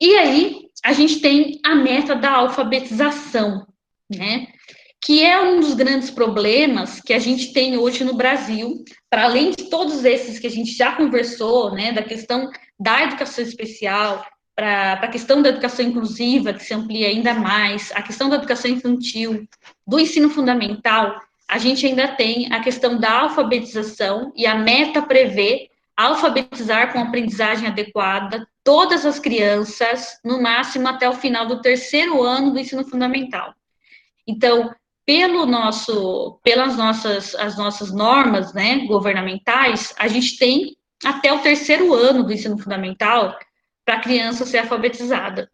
E aí, a gente tem a meta da alfabetização, né? Que é um dos grandes problemas que a gente tem hoje no Brasil, para além de todos esses que a gente já conversou, né, da questão da educação especial, para a questão da educação inclusiva, que se amplia ainda mais, a questão da educação infantil, do ensino fundamental, a gente ainda tem a questão da alfabetização, e a meta prevê alfabetizar com aprendizagem adequada todas as crianças, no máximo até o final do terceiro ano do ensino fundamental. Então, pelas nossas normas, né, governamentais, a gente tem até o terceiro ano do ensino fundamental para a criança ser alfabetizada,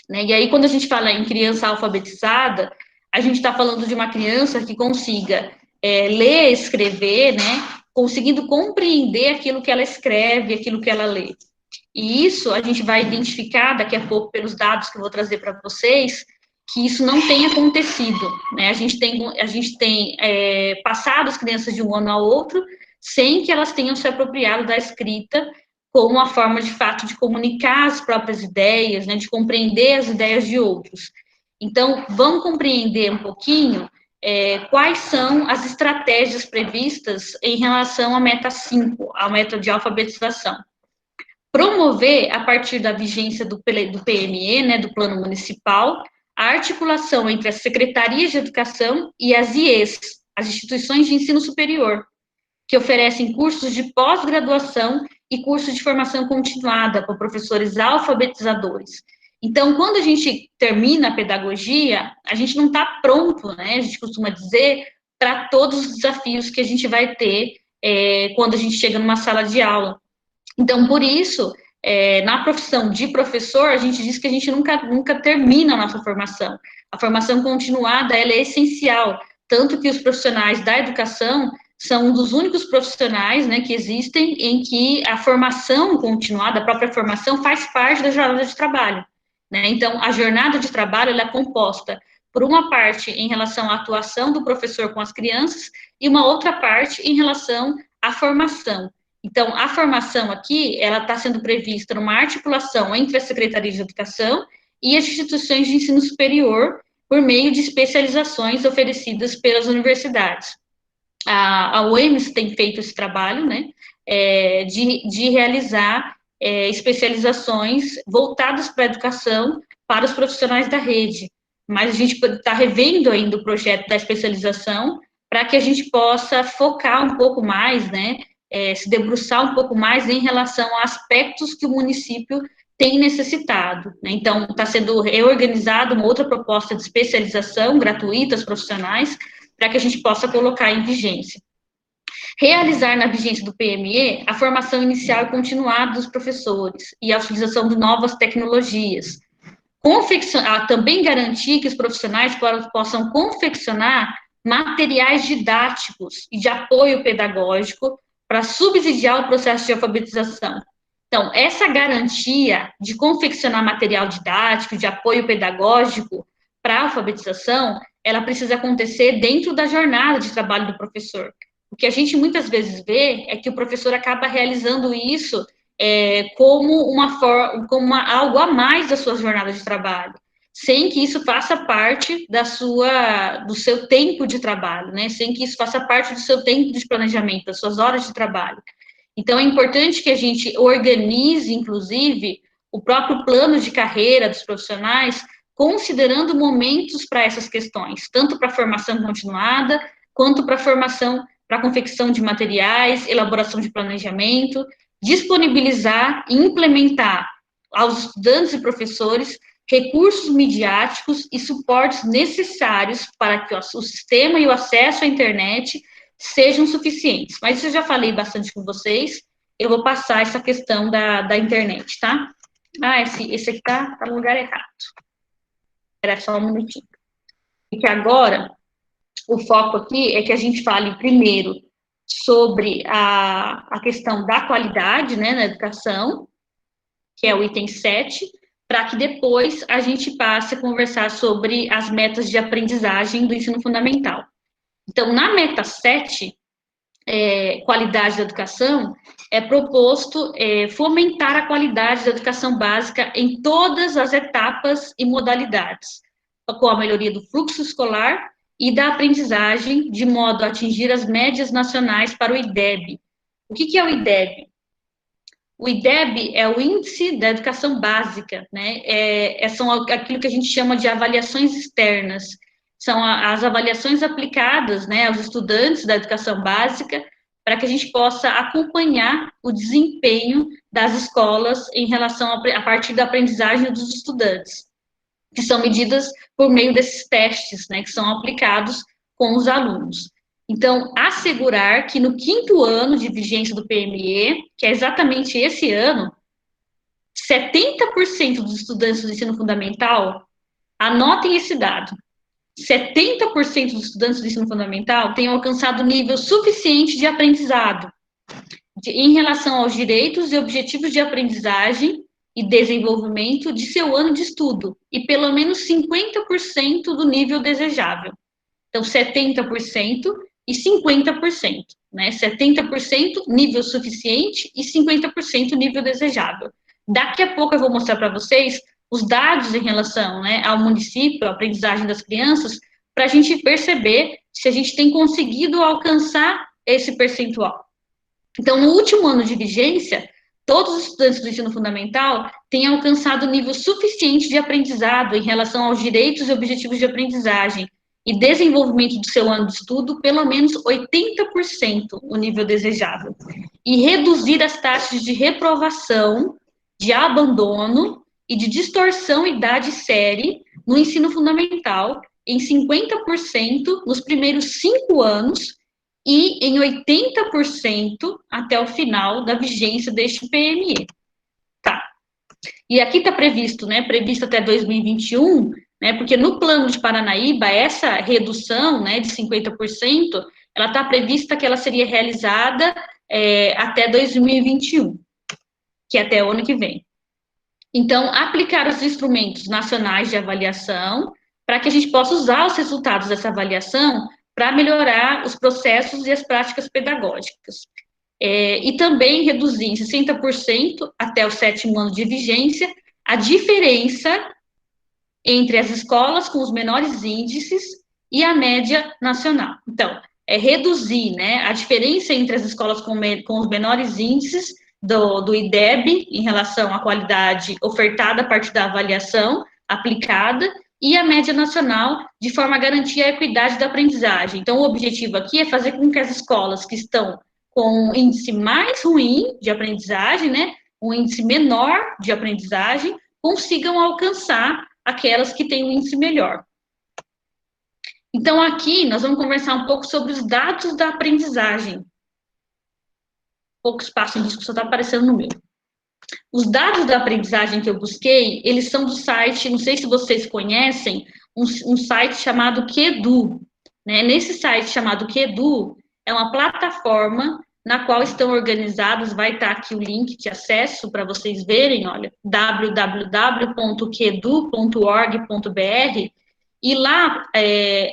né? E aí, quando a gente fala em criança alfabetizada, a gente está falando de uma criança que consiga ler, escrever, né, conseguindo compreender aquilo que ela escreve, aquilo que ela lê. E isso a gente vai identificar daqui a pouco pelos dados que eu vou trazer para vocês, que isso não tem acontecido, né? A gente tem passado as crianças de um ano ao outro sem que elas tenham se apropriado da escrita como uma forma, de fato, de comunicar as próprias ideias, né? De compreender as ideias de outros. Então, vamos compreender um pouquinho quais são as estratégias previstas em relação à meta 5, a meta de alfabetização. Promover, a partir da vigência do PME, né, do Plano Municipal, a articulação entre as secretarias de educação e as IEs, as instituições de ensino superior, que oferecem cursos de pós-graduação e cursos de formação continuada para professores alfabetizadores. Então, quando a gente termina a pedagogia, a gente não está pronto, né? A gente costuma dizer, para todos os desafios que a gente vai ter quando a gente chega numa sala de aula. Então, por isso, na profissão de professor, a gente diz que a gente nunca termina a nossa formação. A formação continuada, ela é essencial, tanto que os profissionais da educação são um dos únicos profissionais, né, que existem em que a formação continuada, a própria formação, faz parte da jornada de trabalho, né? Então, a jornada de trabalho, ela é composta por uma parte em relação à atuação do professor com as crianças e uma outra parte em relação à formação. Então, a formação aqui, ela está sendo prevista numa articulação entre as secretarias de educação e as instituições de ensino superior, por meio de especializações oferecidas pelas universidades. A UEMS tem feito esse trabalho, né, de realizar especializações voltadas para a educação para os profissionais da rede. Mas a gente está revendo ainda o projeto da especialização para que a gente possa focar um pouco mais, né, se debruçar um pouco mais em relação a aspectos que o município tem necessitado, né? Então, está sendo reorganizada uma outra proposta de especialização gratuita aos profissionais, para que a gente possa colocar em vigência. Realizar na vigência do PME a formação inicial e continuada dos professores e a utilização de novas tecnologias. Também garantir que os profissionais possam confeccionar materiais didáticos e de apoio pedagógico para subsidiar o processo de alfabetização. Então, essa garantia de confeccionar material didático, de apoio pedagógico para a alfabetização, ela precisa acontecer dentro da jornada de trabalho do professor. O que a gente muitas vezes vê é que o professor acaba realizando isso como algo a mais da sua jornada de trabalho, sem que isso faça parte do seu tempo de trabalho, né? Sem que isso faça parte do seu tempo de planejamento, das suas horas de trabalho. Então, é importante que a gente organize, inclusive, o próprio plano de carreira dos profissionais, considerando momentos para essas questões, tanto para a formação continuada, quanto para a formação, para a confecção de materiais, elaboração de planejamento, disponibilizar e implementar aos estudantes e professores recursos midiáticos e suportes necessários para que o sistema e o acesso à internet sejam suficientes. Mas isso eu já falei bastante com vocês, eu vou passar essa questão da internet, tá? Esse aqui tá no lugar errado. Espera só um minutinho. Porque agora, o foco aqui é que a gente fale primeiro sobre a questão da qualidade, né, na educação, que é o item 7, para que depois a gente passe a conversar sobre as metas de aprendizagem do ensino fundamental. Então, na meta 7, qualidade da educação, é proposto fomentar a qualidade da educação básica em todas as etapas e modalidades, com a melhoria do fluxo escolar e da aprendizagem, de modo a atingir as médias nacionais para o IDEB. O que é o IDEB? O IDEB é o Índice da Educação Básica, né? São aquilo que a gente chama de avaliações externas. São as avaliações aplicadas, né, aos estudantes da educação básica, para que a gente possa acompanhar o desempenho das escolas em relação a partir da aprendizagem dos estudantes, que são medidas por meio desses testes, né, que são aplicados com os alunos. Então, assegurar que no 5º ano de vigência do PME, que é exatamente esse ano, 70% dos estudantes do ensino fundamental, anotem esse dado, 70% dos estudantes do ensino fundamental têm alcançado nível suficiente de aprendizado em relação aos direitos e objetivos de aprendizagem e desenvolvimento de seu ano de estudo, e pelo menos 50% do nível desejável. Então, 70% e 50%, né? 70% nível suficiente e 50% nível desejável. Daqui a pouco eu vou mostrar para vocês os dados em relação, né, ao município, à aprendizagem das crianças, para a gente perceber se a gente tem conseguido alcançar esse percentual. Então, no último ano de vigência, todos os estudantes do ensino fundamental têm alcançado o nível suficiente de aprendizado em relação aos direitos e objetivos de aprendizagem e desenvolvimento do seu ano de estudo, pelo menos 80% o nível desejável. E reduzir as taxas de reprovação, de abandono e de distorção idade série no ensino fundamental em 50% nos primeiros 5 anos e em 80% até o final da vigência deste PME. Tá. E aqui está previsto, né, previsto até 2021, né, porque no plano de Paranaíba, essa redução, né, de 50%, ela está prevista que ela seria realizada até 2021, que é até o ano que vem. Então, aplicar os instrumentos nacionais de avaliação para que a gente possa usar os resultados dessa avaliação para melhorar os processos e as práticas pedagógicas. E também reduzir em 60% até o 7º ano de vigência a diferença entre as escolas com os menores índices e a média nacional. Então, reduzir, né, a diferença entre as escolas com os menores índices do IDEB em relação à qualidade ofertada a partir da avaliação aplicada e a média nacional, de forma a garantir a equidade da aprendizagem. Então, o objetivo aqui é fazer com que as escolas que estão com um índice mais ruim de aprendizagem, né, um índice menor de aprendizagem, consigam alcançar aquelas que têm um índice melhor. Então, aqui, nós vamos conversar um pouco sobre os dados da aprendizagem. Pouco espaço em disco, só está aparecendo no meu. Os dados da aprendizagem que eu busquei, eles são do site, não sei se vocês conhecem, um site chamado Quedu. Né? Nesse site chamado Quedu, é uma plataforma na qual estão organizados, vai estar aqui o link de acesso para vocês verem, olha, www.quedu.org.br, e lá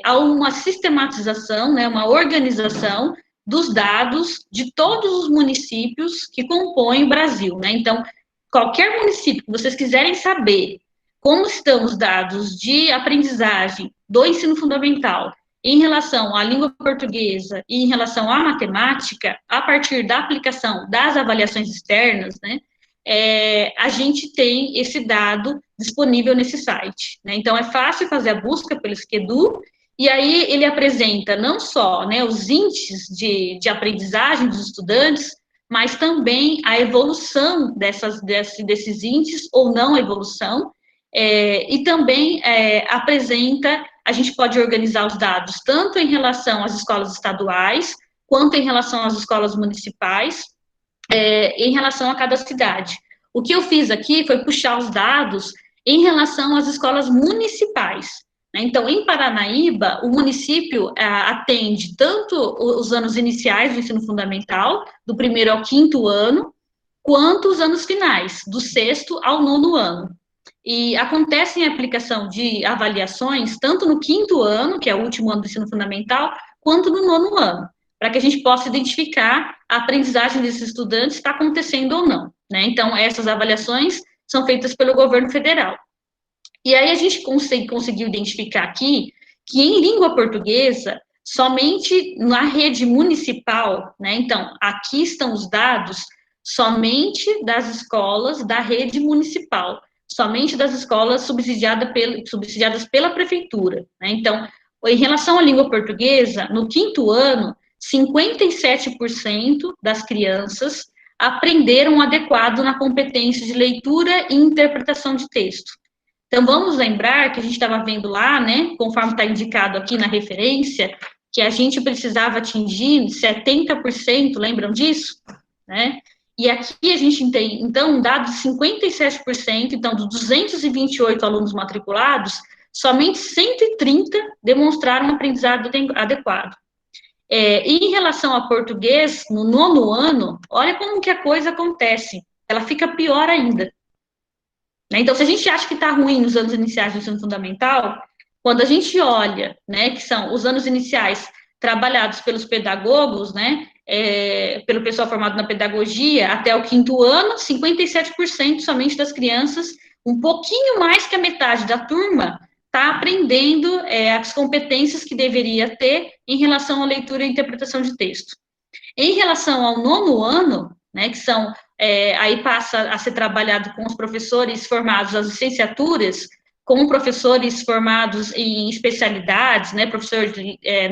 há uma sistematização, né, uma organização dos dados de todos os municípios que compõem o Brasil, né? Então, qualquer município que vocês quiserem saber como estão os dados de aprendizagem do ensino fundamental em relação à língua portuguesa e em relação à matemática, a partir da aplicação das avaliações externas, né, a gente tem esse dado disponível nesse site. Né? Então, é fácil fazer a busca pelo Esquedu, e aí ele apresenta não só, né, os índices de aprendizagem dos estudantes, mas também a evolução desses índices, ou não evolução, e também apresenta, a gente pode organizar os dados tanto em relação às escolas estaduais, quanto em relação às escolas municipais, em relação a cada cidade. O que eu fiz aqui foi puxar os dados em relação às escolas municipais. né? Então, em Paranaíba, o município atende tanto os anos iniciais do ensino fundamental, do primeiro ao quinto ano, quanto os anos finais, do sexto ao nono ano. E acontece a aplicação de avaliações tanto no quinto ano, que é o último ano do ensino fundamental, quanto no nono ano, para que a gente possa identificar a aprendizagem desses estudantes está acontecendo ou não, né? Então, essas avaliações são feitas pelo governo federal. E aí a gente conseguiu identificar aqui que em língua portuguesa, somente na rede municipal, né? Então, aqui estão os dados somente das escolas da rede municipal, somente das escolas subsidiadas pela prefeitura, né? Então, em relação à língua portuguesa, no quinto ano, 57% das crianças aprenderam adequado na competência de leitura e interpretação de texto. Então, vamos lembrar que a gente estava vendo lá, né, conforme está indicado aqui na referência, que a gente precisava atingir 70%, lembram disso? Né? E aqui a gente tem, então, um dado de 57%, então, dos 228 alunos matriculados, somente 130 demonstraram um aprendizado adequado. E em relação a português, no nono ano, olha como que a coisa acontece, ela fica pior ainda. Né? Então, se a gente acha que está ruim nos anos iniciais do ensino fundamental, quando a gente olha, né, que são os anos iniciais trabalhados pelos pedagogos, né, pelo pessoal formado na pedagogia, até o quinto ano, 57% somente das crianças, um pouquinho mais que a metade da turma, está aprendendo as competências que deveria ter em relação à leitura e interpretação de texto. Em relação ao nono ano, né, que são, aí passa a ser trabalhado com os professores formados nas licenciaturas, com professores formados em especialidades, né, professores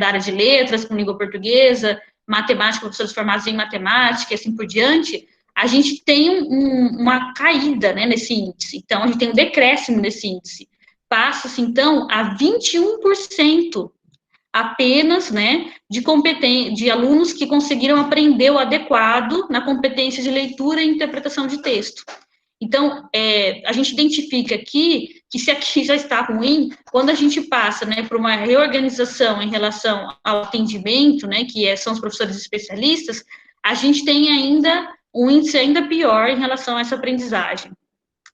da área de letras, com língua portuguesa, matemática, professores formados em matemática, e assim por diante, a gente tem uma caída, né, nesse índice. Então, a gente tem um decréscimo nesse índice. Passa-se, então, a 21% apenas, né, de alunos que conseguiram aprender o adequado na competência de leitura e interpretação de texto. Então, a gente identifica aqui que se aqui já está ruim, quando a gente passa, né, por uma reorganização em relação ao atendimento, né, que são os professores especialistas, a gente tem ainda um índice ainda pior em relação a essa aprendizagem.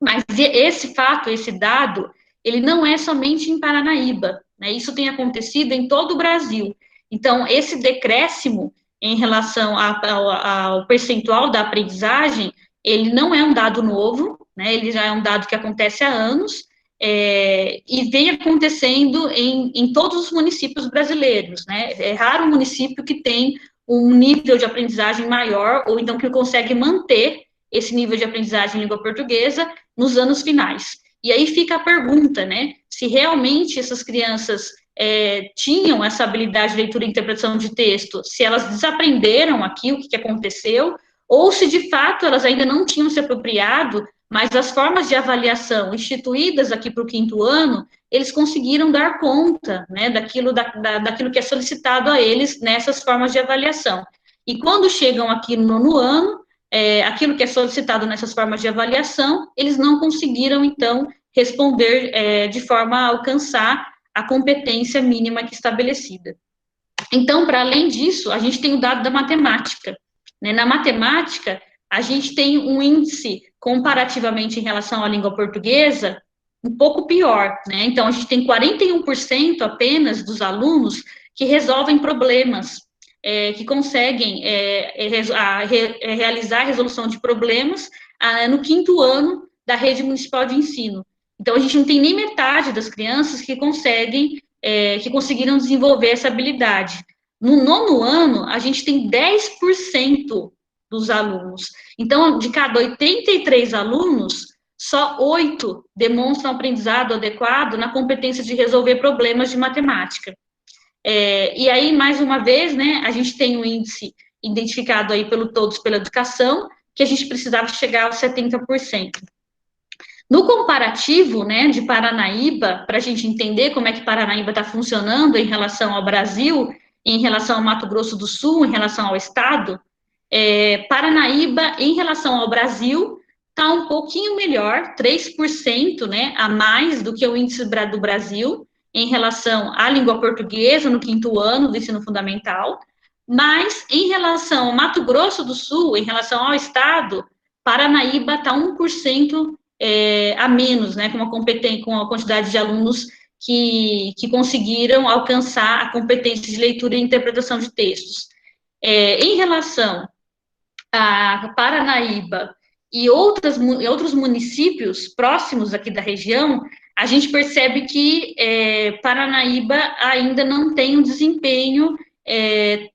Mas esse fato, esse dado, ele não é somente em Paranaíba, né? Isso tem acontecido em todo o Brasil. Então, esse decréscimo em relação ao percentual da aprendizagem, ele não é um dado novo, né? Ele já é um dado que acontece há anos, e vem acontecendo em todos os municípios brasileiros, né? É raro um município que tem um nível de aprendizagem maior, ou então que consegue manter esse nível de aprendizagem em língua portuguesa nos anos finais. E aí fica a pergunta, né, se realmente essas crianças tinham essa habilidade de leitura e interpretação de texto, se elas desaprenderam aqui o que aconteceu, ou se de fato elas ainda não tinham se apropriado, mas as formas de avaliação instituídas aqui para o quinto ano, eles conseguiram dar conta, né, daquilo que é solicitado a eles nessas formas de avaliação. E quando chegam aqui no nono ano, aquilo que é solicitado nessas formas de avaliação, eles não conseguiram, então, responder de forma a alcançar a competência mínima que estabelecida. Então, para além disso, a gente tem o dado da matemática. Né? Na matemática, a gente tem um índice, comparativamente em relação à língua portuguesa, um pouco pior. Né? Então, a gente tem 41% apenas dos alunos que resolvem problemas, que conseguem realizar a resolução de problemas no quinto ano da rede municipal de ensino. Então, a gente não tem nem metade das crianças que conseguiram desenvolver essa habilidade. No nono ano, a gente tem 10% dos alunos. Então, de cada 83 alunos, só 8 demonstram aprendizado adequado na competência de resolver problemas de matemática. E aí, mais uma vez, né, a gente tem um índice identificado aí pelo Todos pela Educação, que a gente precisava chegar aos 70%. No comparativo, né, de Paranaíba, para a gente entender como é que Paranaíba está funcionando em relação ao Brasil, em relação ao Mato Grosso do Sul, em relação ao Estado, Paranaíba, em relação ao Brasil, está um pouquinho melhor, 3%, né, a mais do que o índice do Brasil, em relação à língua portuguesa no 5º ano do ensino fundamental, mas em relação ao Mato Grosso do Sul, em relação ao estado, Paranaíba está 1% a menos, né, com a quantidade de alunos que conseguiram alcançar a competência de leitura e interpretação de textos. Em relação a Paranaíba e outros municípios próximos aqui da região, a gente percebe que Paranaíba ainda não tem um desempenho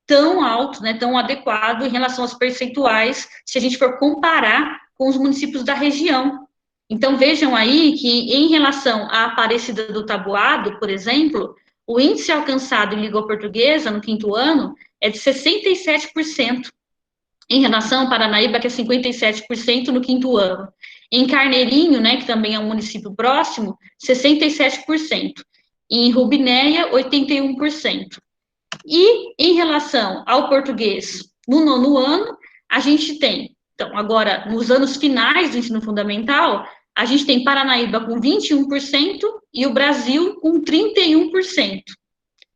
tão alto, né, tão adequado em relação aos percentuais, se a gente for comparar com os municípios da região. Então, vejam aí que, em relação à Aparecida do Taboado, por exemplo, o índice alcançado em língua portuguesa no 5º ano é de 67%, em relação ao Paranaíba, que é 57% no 5º ano. Em Carneirinho, né, que também é um município próximo, 67%. Em Rubinéia, 81%. E em relação ao português, no 9º ano, a gente tem, então, agora, nos anos finais do ensino fundamental, a gente tem Paranaíba com 21% e o Brasil com 31%.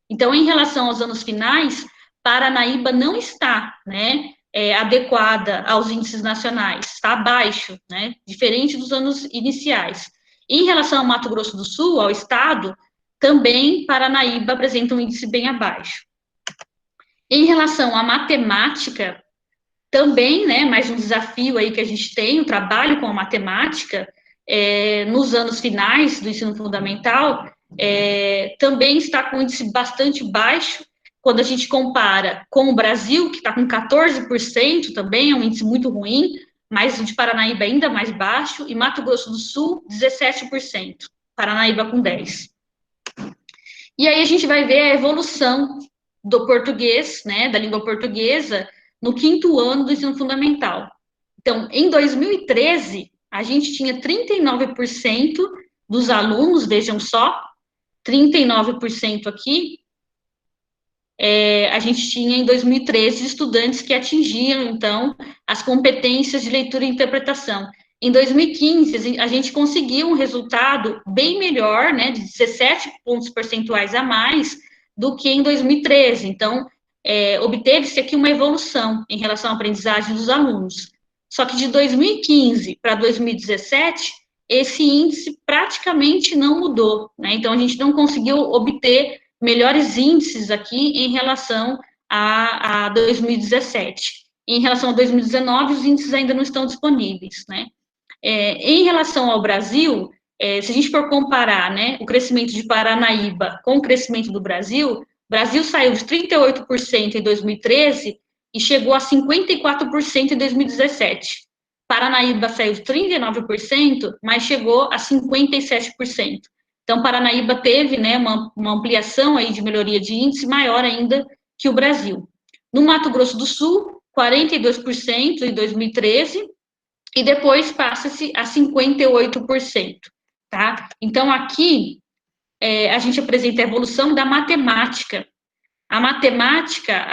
Então, em relação aos anos finais, Paranaíba não está, né, adequada aos índices nacionais, está abaixo, né, diferente dos anos iniciais. Em relação ao Mato Grosso do Sul, ao estado, também Paranaíba apresenta um índice bem abaixo. Em relação à matemática, também, né, mais um desafio aí que a gente tem, o trabalho com a matemática, nos anos finais do ensino fundamental, também está com um índice bastante baixo, quando a gente compara com o Brasil, que está com 14%, também é um índice muito ruim, mas o de Paranaíba ainda mais baixo, e Mato Grosso do Sul, 17%, Paranaíba com 10%. E aí a gente vai ver a evolução do português, né, da língua portuguesa, no 5º ano do ensino fundamental. Então, em 2013, a gente tinha 39% dos alunos, vejam só, 39% aqui, a gente tinha em 2013 estudantes que atingiam, então, as competências de leitura e interpretação. Em 2015, a gente conseguiu um resultado bem melhor, né, de 17 pontos percentuais a mais do que em 2013. Então, obteve-se aqui uma evolução em relação à aprendizagem dos alunos. Só que de 2015 para 2017, esse índice praticamente não mudou, né? Então, a gente não conseguiu obter melhores índices aqui em relação a 2017. Em relação a 2019, os índices ainda não estão disponíveis, né? Em relação ao Brasil, se a gente for comparar, né, o crescimento de Paranaíba com o crescimento do Brasil, o Brasil saiu de 38% em 2013 e chegou a 54% em 2017. Paranaíba saiu de 39%, mas chegou a 57%. Então, Paranaíba teve, né, uma ampliação aí de melhoria de índice maior ainda que o Brasil. No Mato Grosso do Sul, 42% em 2013, e depois passa-se a 58%, tá? Então, aqui, a gente apresenta a evolução da matemática. A matemática,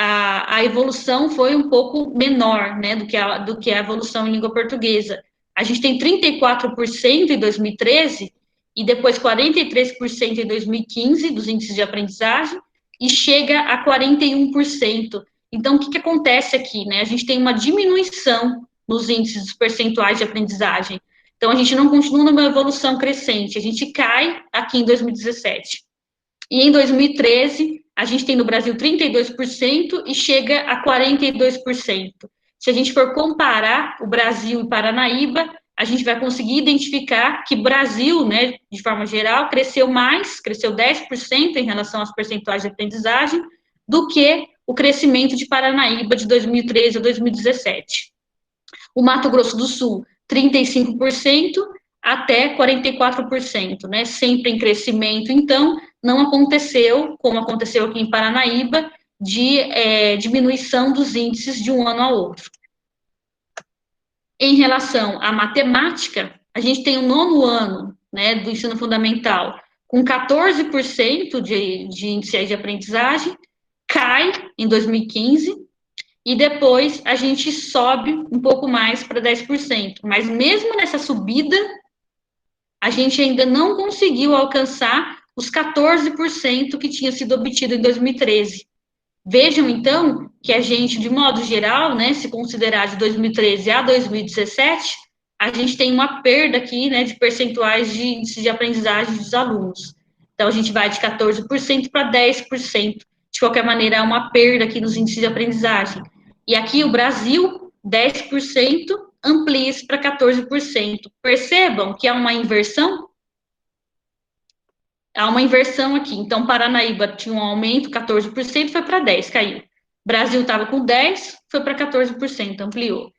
a evolução foi um pouco menor, né, do que a evolução em língua portuguesa. A gente tem 34% em 2013, e depois 43% em 2015, dos índices de aprendizagem, e chega a 41%. Então, o que acontece aqui, né? A gente tem uma diminuição nos índices percentuais de aprendizagem. Então, a gente não continua numa evolução crescente, a gente cai aqui em 2017. E em 2013, a gente tem no Brasil 32% e chega a 42%. Se a gente for comparar o Brasil e Paranaíba, a gente vai conseguir identificar que o Brasil, né, de forma geral, cresceu 10% em relação aos percentuais de aprendizagem, do que o crescimento de Paranaíba de 2013 a 2017. O Mato Grosso do Sul, 35% até 44%, né, sempre em crescimento. Então, não aconteceu, como aconteceu aqui em Paranaíba, de diminuição dos índices de um ano ao outro. Em relação à matemática, a gente tem o 9º ano, né, do ensino fundamental, com 14% de índice de aprendizagem, cai em 2015, e depois a gente sobe um pouco mais para 10%. Mas mesmo nessa subida, a gente ainda não conseguiu alcançar os 14% que tinha sido obtido em 2013. Vejam, então, que a gente, de modo geral, né, se considerar de 2013 a 2017, a gente tem uma perda aqui, né, de percentuais de índice de aprendizagem dos alunos. Então, a gente vai de 14% para 10%. De qualquer maneira, é uma perda aqui nos índices de aprendizagem. E aqui o Brasil, 10%, amplia-se para 14%. Percebam que há uma inversão? Há uma inversão aqui. Então, Paranaíba tinha um aumento, 14%, foi para 10%, caiu. Brasil estava com 10%, foi para 14%, ampliou.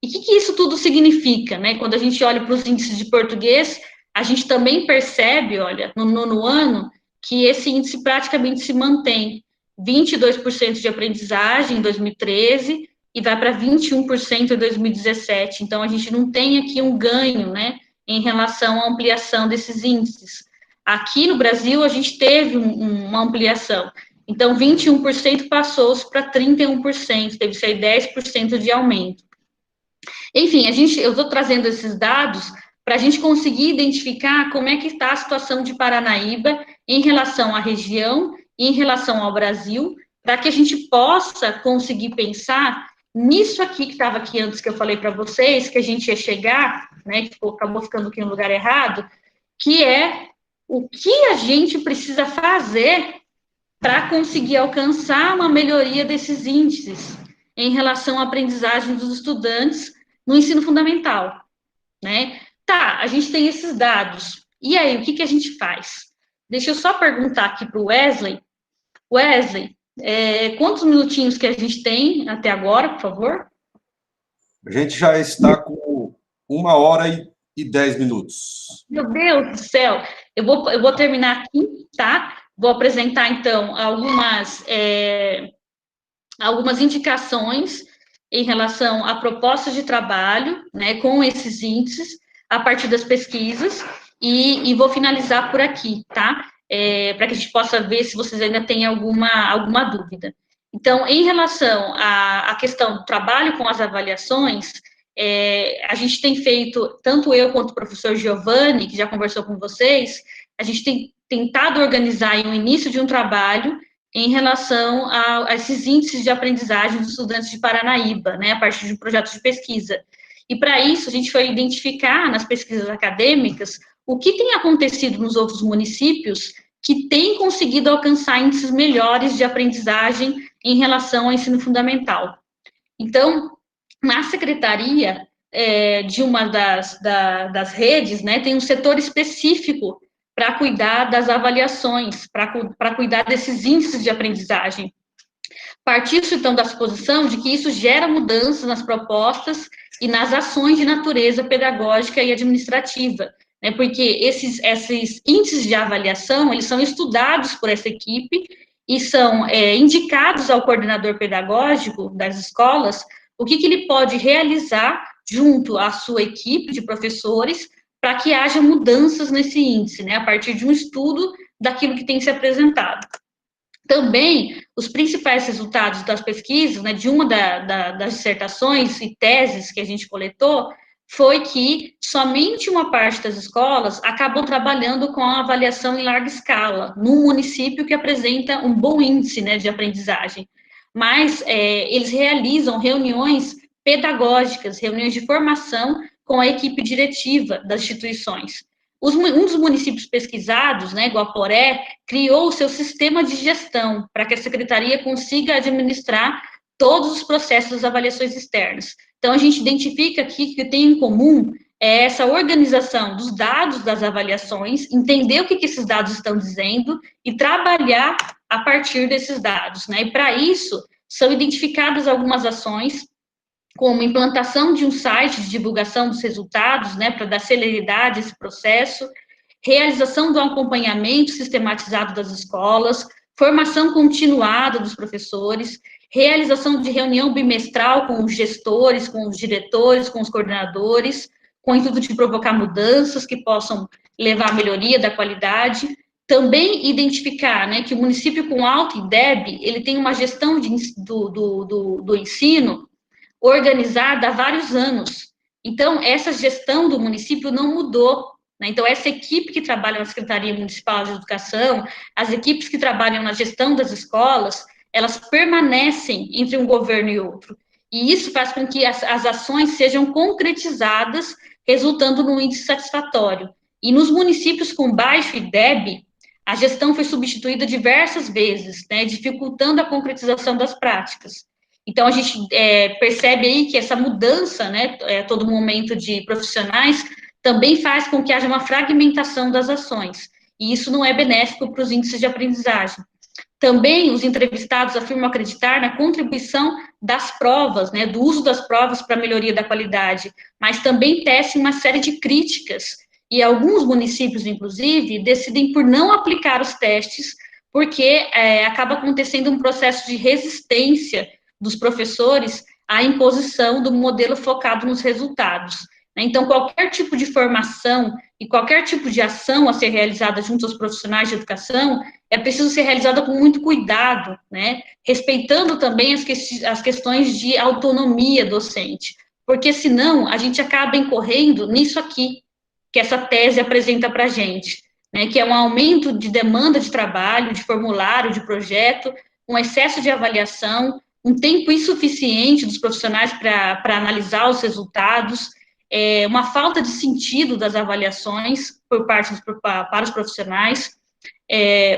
E o que isso tudo significa, né? Quando a gente olha para os índices de português, a gente também percebe, olha, no nono ano, que esse índice praticamente se mantém. 22% de aprendizagem em 2013 e vai para 21% em 2017. Então, a gente não tem aqui um ganho, né, em relação à ampliação desses índices. Aqui no Brasil, a gente teve uma ampliação. Então, 21% passou-se para 31%, teve-se aí 10% de aumento. Enfim, eu estou trazendo esses dados para a gente conseguir identificar como é que está a situação de Paranaíba em relação à região e em relação ao Brasil, para que a gente possa conseguir pensar nisso aqui que estava aqui antes que eu falei para vocês, que a gente ia chegar, né, que acabou ficando aqui no lugar errado, que é o que a gente precisa fazer para conseguir alcançar uma melhoria desses índices em relação à aprendizagem dos estudantes no ensino fundamental, né? Tá, a gente tem esses dados. E aí, o que a gente faz? Deixa eu só perguntar aqui para o Wesley. Wesley, quantos minutinhos que a gente tem até agora, por favor? A gente já está com 1h10. Meu Deus do céu! Eu vou terminar aqui, tá? Vou apresentar, então, algumas indicações em relação a propostas de trabalho, né, com esses índices, a partir das pesquisas, e vou finalizar por aqui, tá? Para que a gente possa ver se vocês ainda têm alguma dúvida. Então, em relação à questão do trabalho com as avaliações, a gente tem feito, tanto eu quanto o professor Giovanni, que já conversou com vocês, a gente tem tentado organizar o início de um trabalho em relação a esses índices de aprendizagem dos estudantes de Paranaíba, né, a partir de um projeto de pesquisa. E para isso, a gente foi identificar nas pesquisas acadêmicas o que tem acontecido nos outros municípios que têm conseguido alcançar índices melhores de aprendizagem em relação ao ensino fundamental. Então, na secretaria de uma das redes, né, tem um setor específico para cuidar das avaliações, para cuidar desses índices de aprendizagem. Partiu-se, então, da suposição de que isso gera mudanças nas propostas e nas ações de natureza pedagógica e administrativa, né, porque esses índices de avaliação, eles são estudados por essa equipe e são indicados ao coordenador pedagógico das escolas o que ele pode realizar junto à sua equipe de professores para que haja mudanças nesse índice, né, a partir de um estudo daquilo que tem se apresentado. Também, os principais resultados das pesquisas, né, de uma das dissertações e teses que a gente coletou, foi que somente uma parte das escolas acabou trabalhando com a avaliação em larga escala, num município que apresenta um bom índice, né, de aprendizagem. Mas eles realizam reuniões pedagógicas, reuniões de formação com a equipe diretiva das instituições. Um dos municípios pesquisados, né, Guaporé, criou o seu sistema de gestão para que a secretaria consiga administrar todos os processos das avaliações externas. Então, a gente identifica aqui que tem em comum essa organização dos dados das avaliações, entender o que esses dados estão dizendo e trabalhar a partir desses dados, né? E para isso, são identificadas algumas ações, como implantação de um site de divulgação dos resultados, né, para dar celeridade a esse processo, realização do acompanhamento sistematizado das escolas, formação continuada dos professores, realização de reunião bimestral com os gestores, com os diretores, com os coordenadores, com o intuito de provocar mudanças que possam levar à melhoria da qualidade. Também identificar, né, que o município com alto IDEB, ele tem uma gestão do ensino organizada há vários anos. Então, essa gestão do município não mudou, né? Então, essa equipe que trabalha na Secretaria Municipal de Educação, as equipes que trabalham na gestão das escolas, elas permanecem entre um governo e outro. E isso faz com que as ações sejam concretizadas, resultando num índice satisfatório. E nos municípios com baixo IDEB, a gestão foi substituída diversas vezes, né, dificultando a concretização das práticas. Então, a gente percebe aí que essa mudança, né, todo momento de profissionais, também faz com que haja uma fragmentação das ações, e isso não é benéfico para os índices de aprendizagem. Também os entrevistados afirmam acreditar na contribuição das provas, né, do uso das provas para a melhoria da qualidade, mas também tecem uma série de críticas, e alguns municípios, inclusive, decidem por não aplicar os testes, porque acaba acontecendo um processo de resistência dos professores à imposição do modelo focado nos resultados. Então, qualquer tipo de formação e qualquer tipo de ação a ser realizada junto aos profissionais de educação é preciso ser realizada com muito cuidado, né? Respeitando também as questões de autonomia docente, porque senão a gente acaba incorrendo nisso aqui, que essa tese apresenta para a gente, né? Que é um aumento de demanda de trabalho, de formulário, de projeto, um excesso de avaliação, um tempo insuficiente dos profissionais para analisar os resultados, uma falta de sentido das avaliações por parte para os profissionais,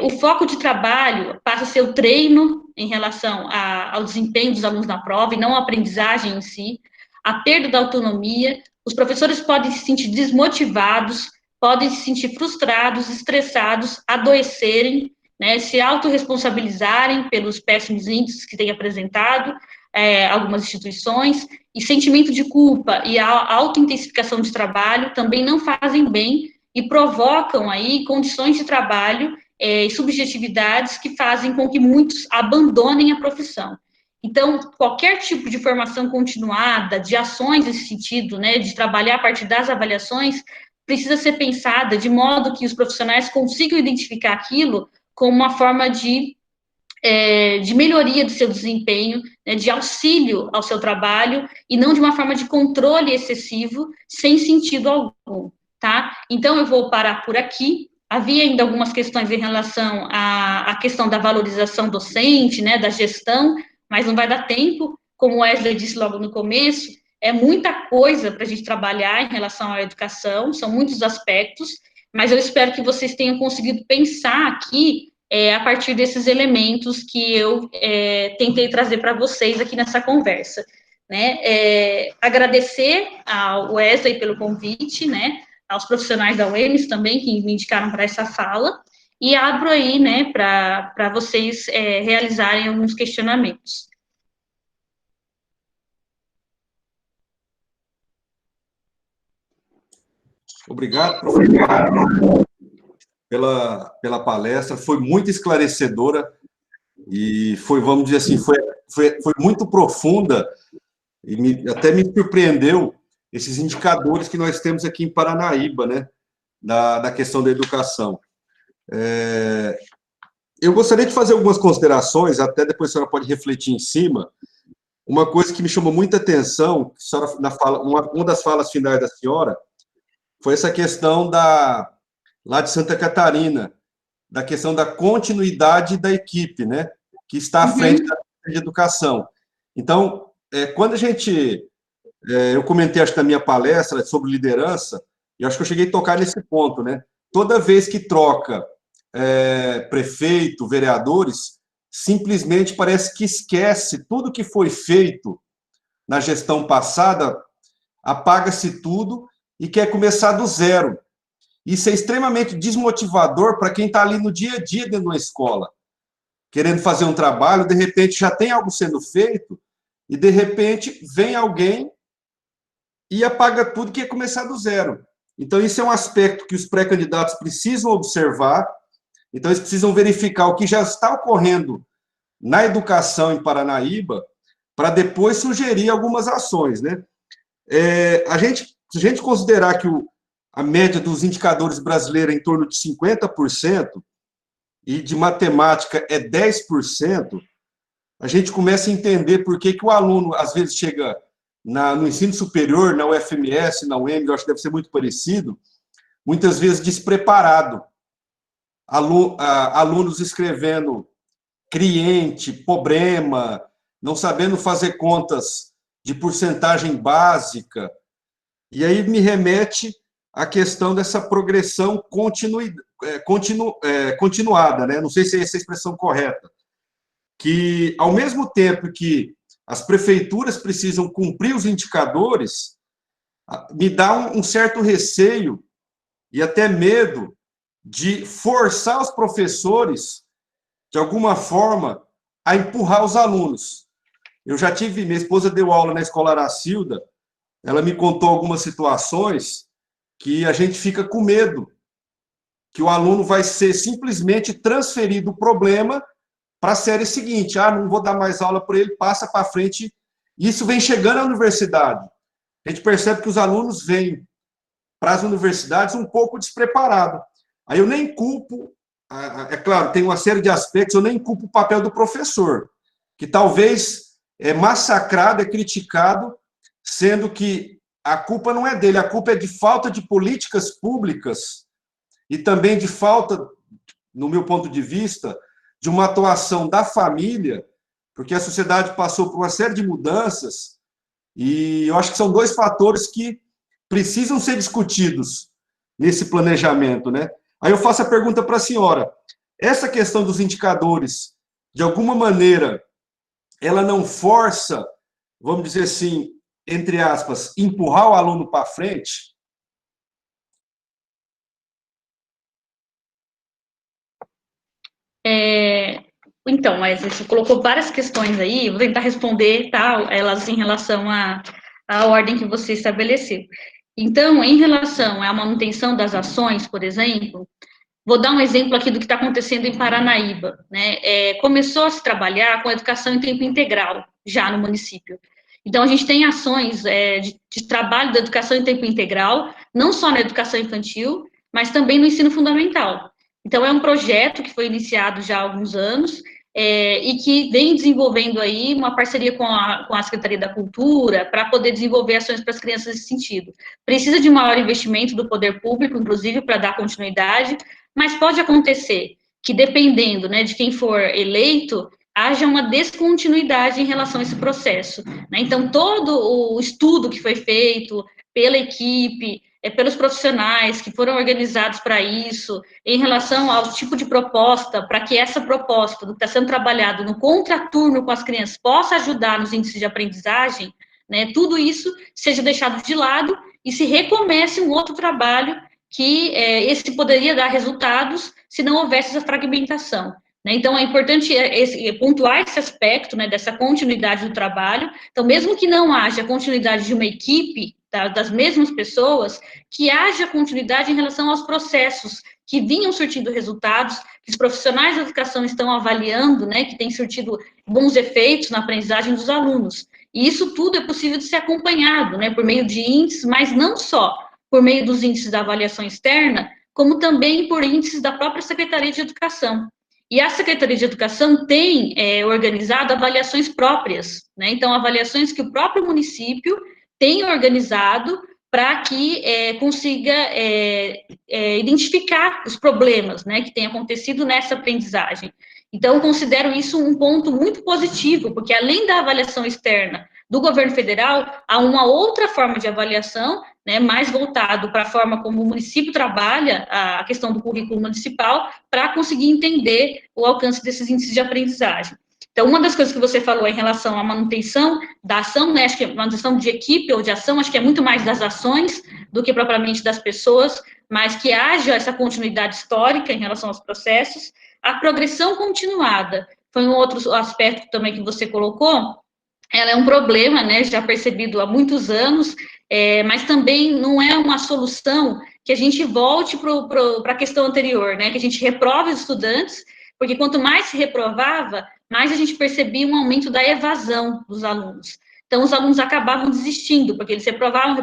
o foco de trabalho passa a ser o treino em relação ao desempenho dos alunos na prova e não a aprendizagem em si, a perda da autonomia, os professores podem se sentir desmotivados, podem se sentir frustrados, estressados, adoecerem, né, se autorresponsabilizarem pelos péssimos índices que têm apresentado algumas instituições, e sentimento de culpa e a autointensificação de trabalho também não fazem bem e provocam aí condições de trabalho e subjetividades que fazem com que muitos abandonem a profissão. Então, qualquer tipo de formação continuada, de ações nesse sentido, né, de trabalhar a partir das avaliações, precisa ser pensada de modo que os profissionais consigam identificar aquilo como uma forma de melhoria do seu desempenho, né, de auxílio ao seu trabalho, e não de uma forma de controle excessivo, sem sentido algum, tá? Então, eu vou parar por aqui. Havia ainda algumas questões em relação à questão da valorização docente, né, da gestão, mas não vai dar tempo, como o Wesley disse logo no começo, é muita coisa para a gente trabalhar em relação à educação, são muitos aspectos, mas eu espero que vocês tenham conseguido pensar aqui a partir desses elementos que eu tentei trazer para vocês aqui nessa conversa, né? Agradecer ao Wesley pelo convite, né? Aos profissionais da UEMS também, que me indicaram para essa fala, e abro aí, né, para vocês realizarem alguns questionamentos. Obrigado, professor, pela palestra, foi muito esclarecedora e foi, vamos dizer assim, foi muito profunda e até me surpreendeu esses indicadores que nós temos aqui em Paranaíba, né, da questão da educação. Eu gostaria de fazer algumas considerações, até depois a senhora pode refletir em cima. Uma coisa que me chamou muita atenção, uma das falas finais da senhora, foi essa questão lá de Santa Catarina, da questão da continuidade da equipe, né, que está à frente da de educação. Então, quando eu comentei, acho que na minha palestra sobre liderança, e acho que eu cheguei a tocar nesse ponto, né, toda vez que troca prefeito, vereadores, simplesmente parece que esquece tudo que foi feito na gestão passada, apaga-se tudo e quer começar do zero. Isso é extremamente desmotivador para quem está ali no dia a dia dentro de uma escola, querendo fazer um trabalho, de repente já tem algo sendo feito, e de repente vem alguém e apaga tudo e quer começar do zero. Então, isso é um aspecto que os pré-candidatos precisam observar, então eles precisam verificar o que já está ocorrendo na educação em Paranaíba, para depois sugerir algumas ações, né? Se a gente considerar que a média dos indicadores brasileiros é em torno de 50%, e de matemática é 10%, a gente começa a entender por que o aluno, às vezes, chega no ensino superior, na UFMS, na UEM, eu acho que deve ser muito parecido, muitas vezes despreparado. Alunos escrevendo cliente, problema, não sabendo fazer contas de porcentagem básica. E aí me remete à questão dessa progressão continuada, né? Não sei se é essa a expressão correta, que, ao mesmo tempo que as prefeituras precisam cumprir os indicadores, me dá um certo receio e até medo de forçar os professores, de alguma forma, a empurrar os alunos. Eu já tive, minha esposa deu aula na Escola Aracilda, ela me contou algumas situações que a gente fica com medo, que o aluno vai ser simplesmente transferido o problema para a série seguinte. Não vou dar mais aula para ele, passa para frente. Isso vem chegando à universidade. A gente percebe que os alunos vêm para as universidades um pouco despreparados. Aí eu nem culpo, é claro, tem uma série de aspectos, eu nem culpo o papel do professor, que talvez é massacrado, é criticado, sendo que a culpa não é dele, a culpa é de falta de políticas públicas e também de falta, no meu ponto de vista, de uma atuação da família, porque a sociedade passou por uma série de mudanças e eu acho que são dois fatores que precisam ser discutidos nesse planejamento, né? Aí eu faço a pergunta para a senhora, essa questão dos indicadores, de alguma maneira, ela não força, vamos dizer assim, entre aspas, empurrar o aluno para frente? Então, mas você colocou várias questões aí, vou tentar responder, tá, elas em relação à ordem que você estabeleceu. Então, em relação à manutenção das ações, por exemplo, vou dar um exemplo aqui do que está acontecendo em Paranaíba, né? Começou a se trabalhar com a educação em tempo integral, já no município. Então, a gente tem ações de trabalho da educação em tempo integral, não só na educação infantil, mas também no ensino fundamental. Então, é um projeto que foi iniciado já há alguns anos, e que vem desenvolvendo aí uma parceria com a Secretaria da Cultura para poder desenvolver ações para as crianças nesse sentido. Precisa de maior investimento do poder público, inclusive, para dar continuidade, mas pode acontecer que, dependendo, né, de quem for eleito, haja uma descontinuidade em relação a esse processo, né? Então, todo o estudo que foi feito pela equipe, pelos profissionais que foram organizados para isso, em relação ao tipo de proposta, para que essa proposta do que está sendo trabalhado no contraturno com as crianças possa ajudar nos índices de aprendizagem, né, tudo isso seja deixado de lado e se recomece um outro trabalho que esse poderia dar resultados se não houvesse essa fragmentação. Né? Então, é importante pontuar esse aspecto, né, dessa continuidade do trabalho. Então, mesmo que não haja continuidade de uma equipe, tá, das mesmas pessoas, que haja continuidade em relação aos processos que vinham surtindo resultados, que os profissionais da educação estão avaliando, né, que tem surtido bons efeitos na aprendizagem dos alunos. E isso tudo é possível de ser acompanhado, né, por meio de índices, mas não só por meio dos índices da avaliação externa, como também por índices da própria Secretaria de Educação. E a Secretaria de Educação tem organizado avaliações próprias, né? Então, avaliações que o próprio município tem organizado para que consiga identificar os problemas, né, que têm acontecido nessa aprendizagem. Então, considero isso um ponto muito positivo, porque além da avaliação externa do governo federal, há uma outra forma de avaliação, né, mais voltado para a forma como o município trabalha a questão do currículo municipal, para conseguir entender o alcance desses índices de aprendizagem. Então, uma das coisas que você falou em relação à manutenção da ação, né, acho que manutenção de equipe ou de ação, acho que é muito mais das ações do que propriamente das pessoas, mas que haja essa continuidade histórica em relação aos processos. A progressão continuada foi um outro aspecto também que você colocou. Ela é um problema, né, já percebido há muitos anos, mas também não é uma solução que a gente volte para a questão anterior, né, que a gente reprove os estudantes, porque quanto mais se reprovava, mais a gente percebia um aumento da evasão dos alunos. Então, os alunos acabavam desistindo, porque eles reprovavam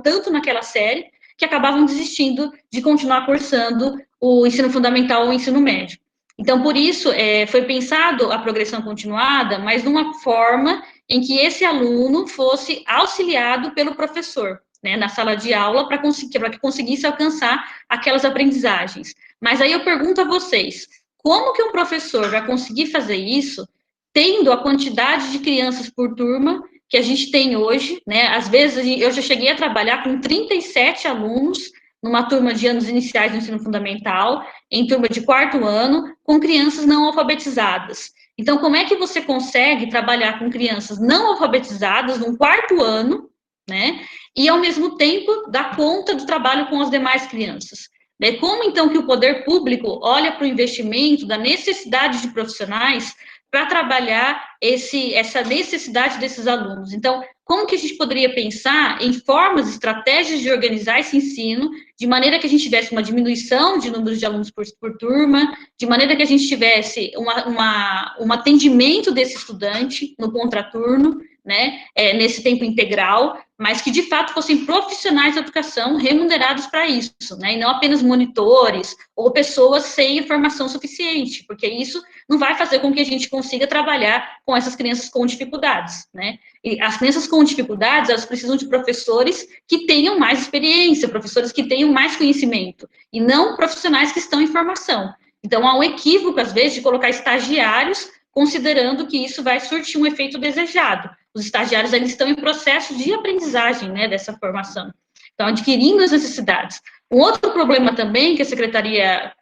tanto naquela série, que acabavam desistindo de continuar cursando o ensino fundamental ou o ensino médio. Então, por isso, foi pensado a progressão continuada, mas numa forma em que esse aluno fosse auxiliado pelo professor. né, na sala de aula para que conseguisse alcançar aquelas aprendizagens. Mas aí eu pergunto a vocês, como que um professor vai conseguir fazer isso tendo a quantidade de crianças por turma que a gente tem hoje, né? Às vezes eu já cheguei a trabalhar com 37 alunos numa turma de anos iniciais do ensino fundamental, em turma de quarto ano, com crianças não alfabetizadas. Então, como é que você consegue trabalhar com crianças não alfabetizadas no quarto ano, né? E, ao mesmo tempo, dar conta do trabalho com as demais crianças? Como, então, que o poder público olha para o investimento, da necessidade de profissionais para trabalhar essa necessidade desses alunos? Então, como que a gente poderia pensar em formas, estratégias de organizar esse ensino, de maneira que a gente tivesse uma diminuição de números de alunos por turma, de maneira que a gente tivesse um atendimento desse estudante no contraturno, né, nesse tempo integral, mas que, de fato, fossem profissionais da educação remunerados para isso, né, e não apenas monitores ou pessoas sem formação suficiente, porque isso não vai fazer com que a gente consiga trabalhar com essas crianças com dificuldades, né. E as crianças com dificuldades, elas precisam de professores que tenham mais experiência, professores que tenham mais conhecimento, e não profissionais que estão em formação. Então, há um equívoco, às vezes, de colocar estagiários, considerando que isso vai surtir um efeito desejado. Os estagiários ainda estão em processo de aprendizagem, né, dessa formação. Então, adquirindo as necessidades. Um outro problema também que a secretaria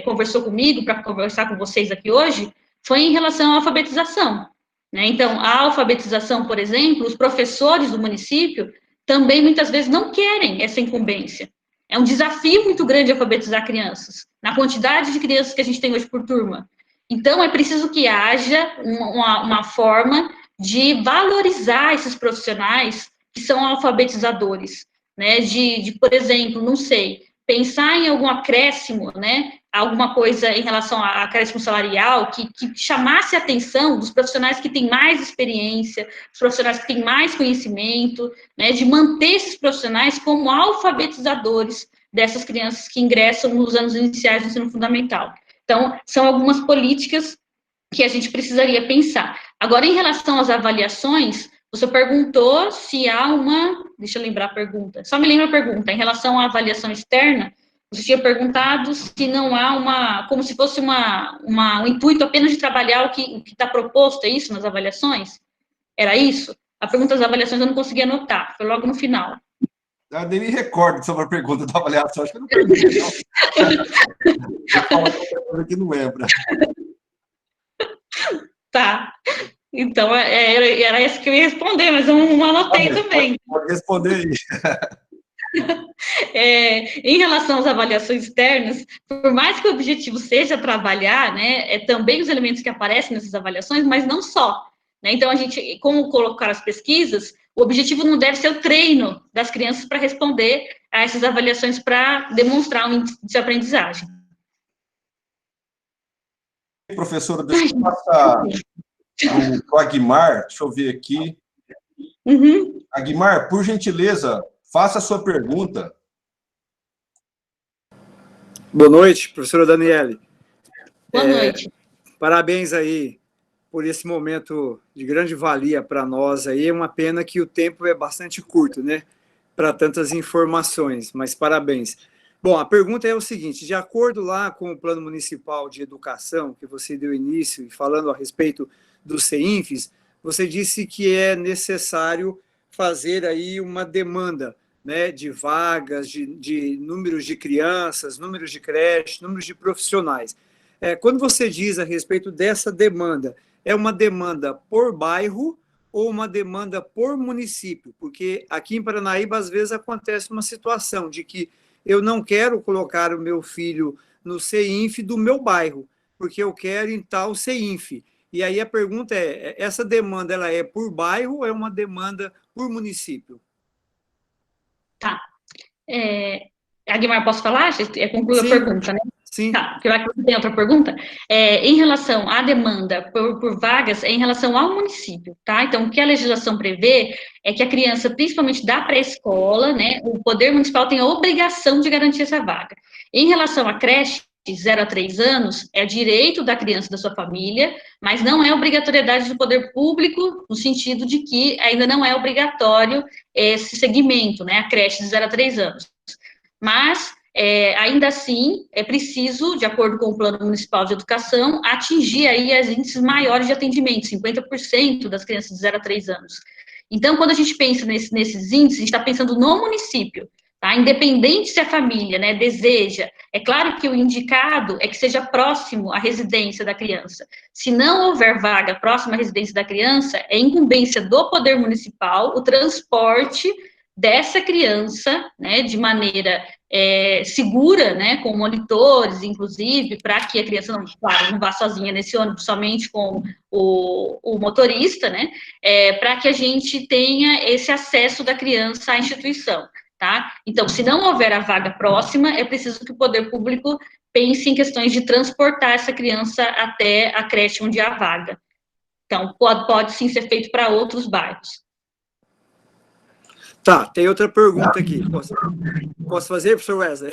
conversou comigo, para conversar com vocês aqui hoje, foi em relação à alfabetização, né? Então, a alfabetização, por exemplo, os professores do município também, muitas vezes, não querem essa incumbência. É um desafio muito grande alfabetizar crianças, na quantidade de crianças que a gente tem hoje por turma. Então, é preciso que haja uma forma de valorizar esses profissionais que são alfabetizadores, né? Por exemplo, não sei, pensar em algum acréscimo, né? Alguma coisa em relação a acréscimo salarial que chamasse a atenção dos profissionais que têm mais experiência, dos profissionais que têm mais conhecimento, né? De manter esses profissionais como alfabetizadores dessas crianças que ingressam nos anos iniciais do ensino fundamental. Então, são algumas políticas que a gente precisaria pensar. Agora, em relação às avaliações, você perguntou se há uma... Deixa eu lembrar a pergunta. Só me lembra a pergunta. Em relação à avaliação externa, você tinha perguntado se não há como se fosse um intuito apenas de trabalhar o que está proposto, é isso, nas avaliações? Era isso? A pergunta das avaliações eu não consegui anotar, foi logo no final. Eu nem me recordo sobre a pergunta da avaliação, acho que eu não perguntei, não. Eu falo qualquer coisa que não lembra. Tá. Então, era isso que eu ia responder, mas eu não anotei também. Pode responder aí. Em relação às avaliações externas, por mais que o objetivo seja trabalhar, né, também os elementos que aparecem nessas avaliações, mas não só. Né? Então, como colocar as pesquisas, o objetivo não deve ser o treino das crianças para responder a essas avaliações para demonstrar um índice de aprendizagem. Professora, deixa eu passar o Aguimar, deixa eu ver aqui. Uhum. Aguimar, por gentileza, faça a sua pergunta. Boa noite, professora Daniele. Boa noite. Parabéns aí por esse momento de grande valia para nós aí. É uma pena que o tempo é bastante curto, né? Para tantas informações, mas parabéns. Bom, a pergunta é o seguinte: de acordo lá com o Plano Municipal de Educação, que você deu início, e falando a respeito dos CEINFs, você disse que é necessário fazer aí uma demanda, né, de vagas, de números de crianças, números de creche, números de profissionais. Quando você diz a respeito dessa demanda, é uma demanda por bairro ou uma demanda por município? Porque aqui em Paranaíba, às vezes, acontece uma situação de que eu não quero colocar o meu filho no CEINF do meu bairro, porque eu quero em tal CEINF. E aí a pergunta é, essa demanda ela é por bairro ou é uma demanda por município? Tá. Aguimar, posso falar? Conclui a pergunta, né? Sim. Tá, porque vai que você tem outra pergunta. Em relação à demanda por vagas, é em relação ao município, tá? Então, o que a legislação prevê é que a criança, principalmente da pré-escola, né, o poder municipal tem a obrigação de garantir essa vaga. Em relação à creche, 0 a 3 anos é direito da criança e da sua família, mas não é obrigatoriedade do poder público, no sentido de que ainda não é obrigatório esse segmento, né, a creche de 0 a 3 anos. Mas, ainda assim, é preciso, de acordo com o Plano Municipal de Educação, atingir aí os índices maiores de atendimento, 50% das crianças de 0 a 3 anos. Então, quando a gente pensa nesses índices, a gente está pensando no município, tá? Independente se a família, né, deseja. É claro que o indicado é que seja próximo à residência da criança. Se não houver vaga próxima à residência da criança, é incumbência do poder municipal o transporte dessa criança, né, de maneira segura, né, com monitores, inclusive, para que a criança não, claro, não vá sozinha nesse ônibus, somente com o motorista, né, para que a gente tenha esse acesso da criança à instituição, tá? Então, se não houver a vaga próxima, é preciso que o poder público pense em questões de transportar essa criança até a creche onde há vaga. Então, pode sim ser feito para outros bairros. Tá, tem outra pergunta aqui. Posso fazer, professor Wesley?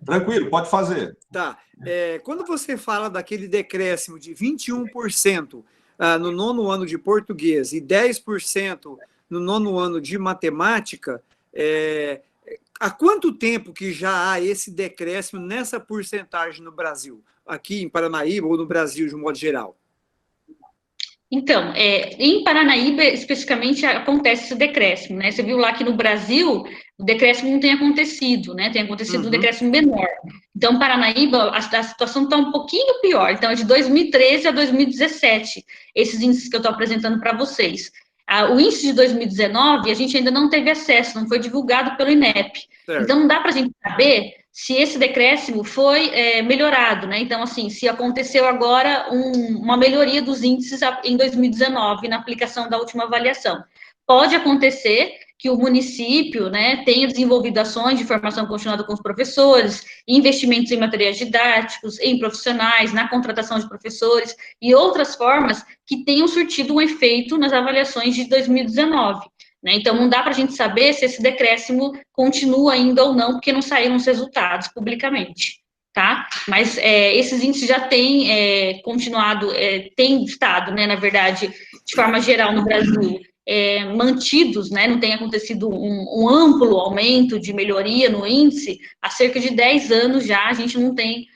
Tranquilo, pode fazer. Tá. Quando você fala daquele decréscimo de 21% no 9º ano de português e 10% no 9º ano de matemática, há quanto tempo que já há esse decréscimo nessa porcentagem no Brasil? Aqui em Paranaíba ou no Brasil, de um modo geral? Então, em Paranaíba, especificamente, acontece esse decréscimo, né? Você viu lá que no Brasil, o decréscimo não tem acontecido, né? Tem acontecido um decréscimo menor. Então, Paranaíba, a situação está um pouquinho pior. Então, é de 2013 a 2017, esses índices que eu estou apresentando para vocês. O índice de 2019, a gente ainda não teve acesso, não foi divulgado pelo INEP. Certo. Então, não dá para a gente saber se esse decréscimo foi melhorado, né? Então, assim, se aconteceu agora uma melhoria dos índices em 2019, na aplicação da última avaliação. Pode acontecer que o município, né, tenha desenvolvido ações de formação continuada com os professores, investimentos em materiais didáticos, em profissionais, na contratação de professores e outras formas que tenham surtido um efeito nas avaliações de 2019. Então, não dá para a gente saber se esse decréscimo continua ainda ou não, porque não saíram os resultados publicamente, tá? Mas esses índices já têm continuado, têm estado, né, na verdade, de forma geral no Brasil, mantidos, né, não tem acontecido um amplo aumento de melhoria no índice, há cerca de 10 anos já a gente não tem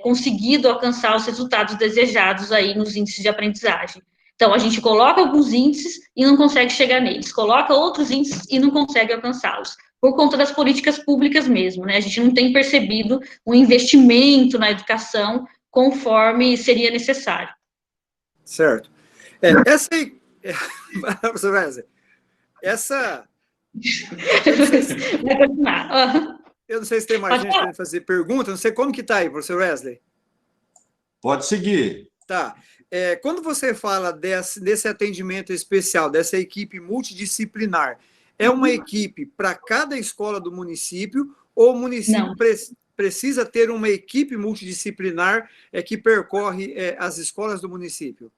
conseguido alcançar os resultados desejados aí nos índices de aprendizagem. Então, a gente coloca alguns índices e não consegue chegar neles, coloca outros índices e não consegue alcançá-los, por conta das políticas públicas mesmo, né? A gente não tem percebido um investimento na educação conforme seria necessário. Certo. Essa aí, professor Wesley, essa... Vai continuar. Eu não sei se tem mais gente querendo fazer pergunta, não sei como que está aí, professor Wesley. Pode seguir. Tá. Quando você fala desse atendimento especial, dessa equipe multidisciplinar, é uma equipe para cada escola do município ou o município precisa ter uma equipe multidisciplinar que percorre as escolas do município?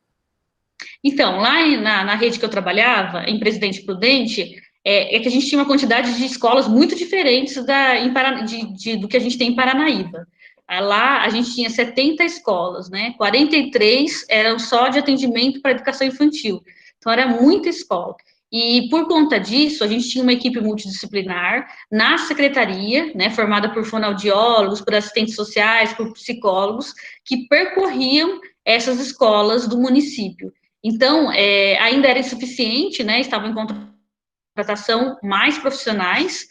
Então, lá na rede que eu trabalhava, em Presidente Prudente, que a gente tinha uma quantidade de escolas muito diferentes do que a gente tem em Paranaíba. Lá a gente tinha 70 escolas, né? 43 eram só de atendimento para educação infantil. Então, era muita escola. E, por conta disso, a gente tinha uma equipe multidisciplinar na secretaria, né, formada por fonoaudiólogos, por assistentes sociais, por psicólogos, que percorriam essas escolas do município. Então, ainda era insuficiente, né? Estavam em contratação mais profissionais,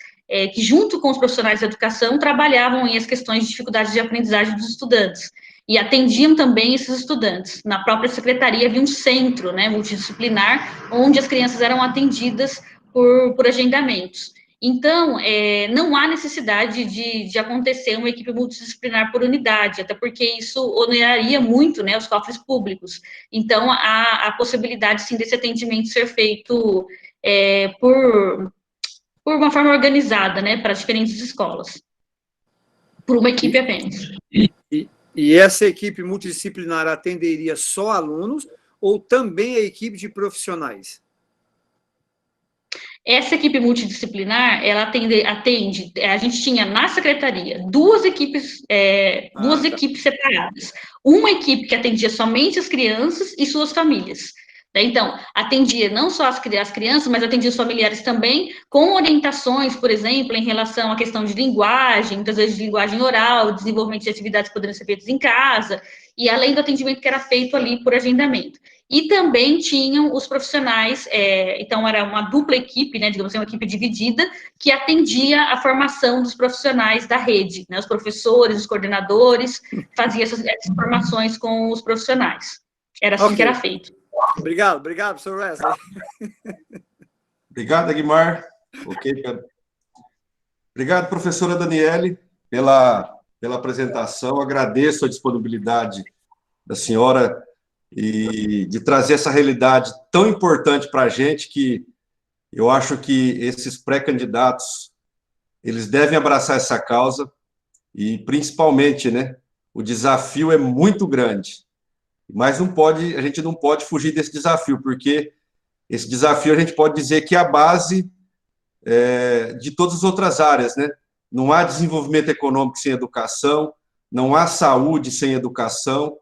que junto com os profissionais da educação trabalhavam em as questões de dificuldades de aprendizagem dos estudantes e atendiam também esses estudantes. Na própria secretaria havia um centro, né, multidisciplinar, onde as crianças eram atendidas por agendamentos. Então, não há necessidade de acontecer uma equipe multidisciplinar por unidade, até porque isso oneraria muito, né, os cofres públicos. Então, há a possibilidade, sim, desse atendimento ser feito por uma forma organizada, né, para as diferentes escolas, por uma equipe apenas. E essa equipe multidisciplinar atenderia só alunos ou também a equipe de profissionais? Essa equipe multidisciplinar, ela atende, a gente tinha na secretaria duas equipes separadas. Uma equipe que atendia somente as crianças e suas famílias. Então, atendia não só as crianças, mas atendia os familiares também, com orientações, por exemplo, em relação à questão de linguagem, muitas vezes de linguagem oral, desenvolvimento de atividades que poderiam ser feitas em casa, e além do atendimento que era feito ali por agendamento. E também tinham os profissionais, então era uma dupla equipe, né, digamos assim, uma equipe dividida, que atendia a formação dos profissionais da rede, né, os professores, os coordenadores, faziam essas formações com os profissionais. Era assim que era feito. Obrigado, professor Wesley. Obrigado, Aguimar. Ok, cara. Obrigado, professora Daniele, pela apresentação. Agradeço a disponibilidade da senhora e de trazer essa realidade tão importante para a gente, que eu acho que esses pré-candidatos, eles devem abraçar essa causa e, principalmente, né, o desafio é muito grande, mas a gente não pode fugir desse desafio, porque esse desafio a gente pode dizer que é a base de todas as outras áreas, né? Não há desenvolvimento econômico sem educação, não há saúde sem educação,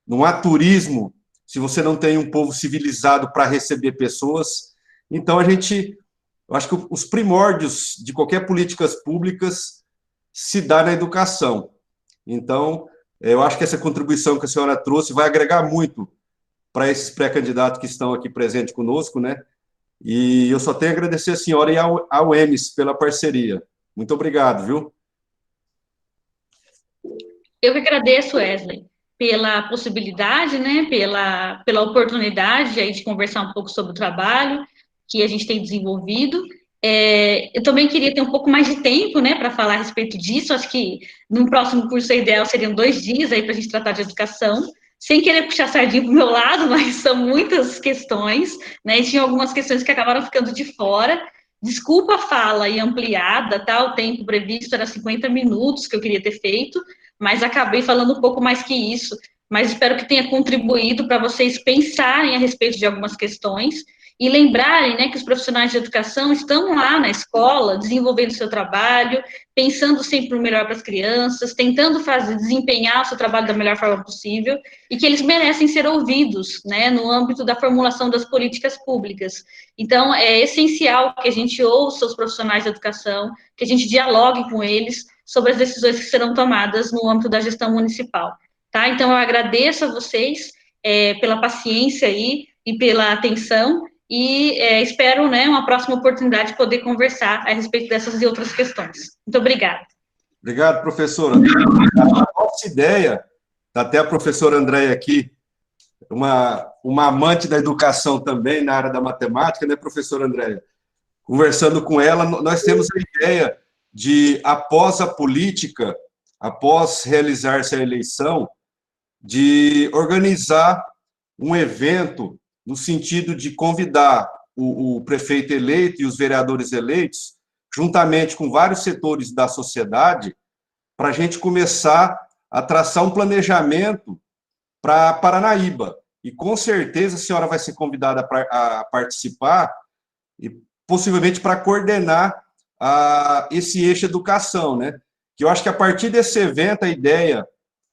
não há turismo se você não tem um povo civilizado para receber pessoas. Então, eu acho que os primórdios de qualquer políticas públicas se dá na educação. Então, eu acho que essa contribuição que a senhora trouxe vai agregar muito para esses pré-candidatos que estão aqui presentes conosco, né? E eu só tenho a agradecer a senhora e ao EMES pela parceria. Muito obrigado, viu? Eu que agradeço, Wesley, pela possibilidade, né, pela oportunidade aí de conversar um pouco sobre o trabalho que a gente tem desenvolvido. Eu também queria ter um pouco mais de tempo, né, para falar a respeito disso. Acho que no próximo curso ideal seriam 2 dias aí para a gente tratar de educação, sem querer puxar sardinha para o meu lado, mas são muitas questões, né, e tinha algumas questões que acabaram ficando de fora. Desculpa a fala e ampliada, tá? O tempo previsto era 50 minutos que eu queria ter feito, mas acabei falando um pouco mais que isso. Mas espero que tenha contribuído para vocês pensarem a respeito de algumas questões e lembrarem, né, que os profissionais de educação estão lá na escola, desenvolvendo o seu trabalho, pensando sempre o melhor para as crianças, tentando desempenhar o seu trabalho da melhor forma possível, e que eles merecem ser ouvidos, né, no âmbito da formulação das políticas públicas. Então, é essencial que a gente ouça os profissionais de educação, que a gente dialogue com eles sobre as decisões que serão tomadas no âmbito da gestão municipal. Tá? Então, eu agradeço a vocês pela paciência aí e pela atenção, e espero, né, uma próxima oportunidade de poder conversar a respeito dessas e outras questões. Muito obrigada. Obrigado, professora. A nossa ideia, até a professora Andréia aqui, uma amante da educação também, na área da matemática, né, professora Andréia? Conversando com ela, nós temos a ideia de, após a política, após realizar-se a eleição, de organizar um evento no sentido de convidar o prefeito eleito e os vereadores eleitos, juntamente com vários setores da sociedade, para a gente começar a traçar um planejamento para Paranaíba. E, com certeza, a senhora vai ser convidada a participar, e possivelmente para coordenar esse eixo educação, né? Que eu acho que, a partir desse evento, a ideia,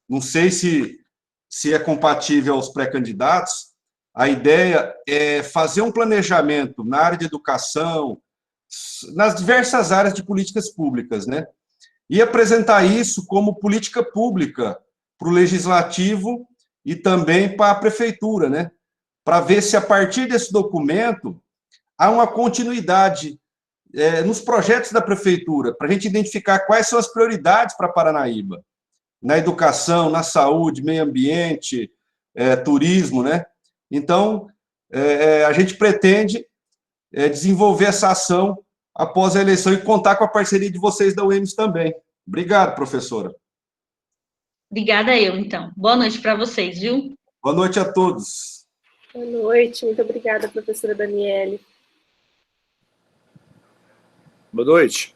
não sei se é compatível aos pré-candidatos, a ideia é fazer um planejamento na área de educação, nas diversas áreas de políticas públicas, né? E apresentar isso como política pública para o legislativo e também para a prefeitura, né? Para ver se, a partir desse documento, há uma continuidade nos projetos da prefeitura, para a gente identificar quais são as prioridades para Paranaíba, na educação, na saúde, meio ambiente, turismo, né? Então, a gente pretende desenvolver essa ação após a eleição e contar com a parceria de vocês da UEMS também. Obrigado, professora. Obrigada eu, então. Boa noite para vocês, viu? Boa noite a todos. Boa noite, muito obrigada, professora Daniele. Boa noite.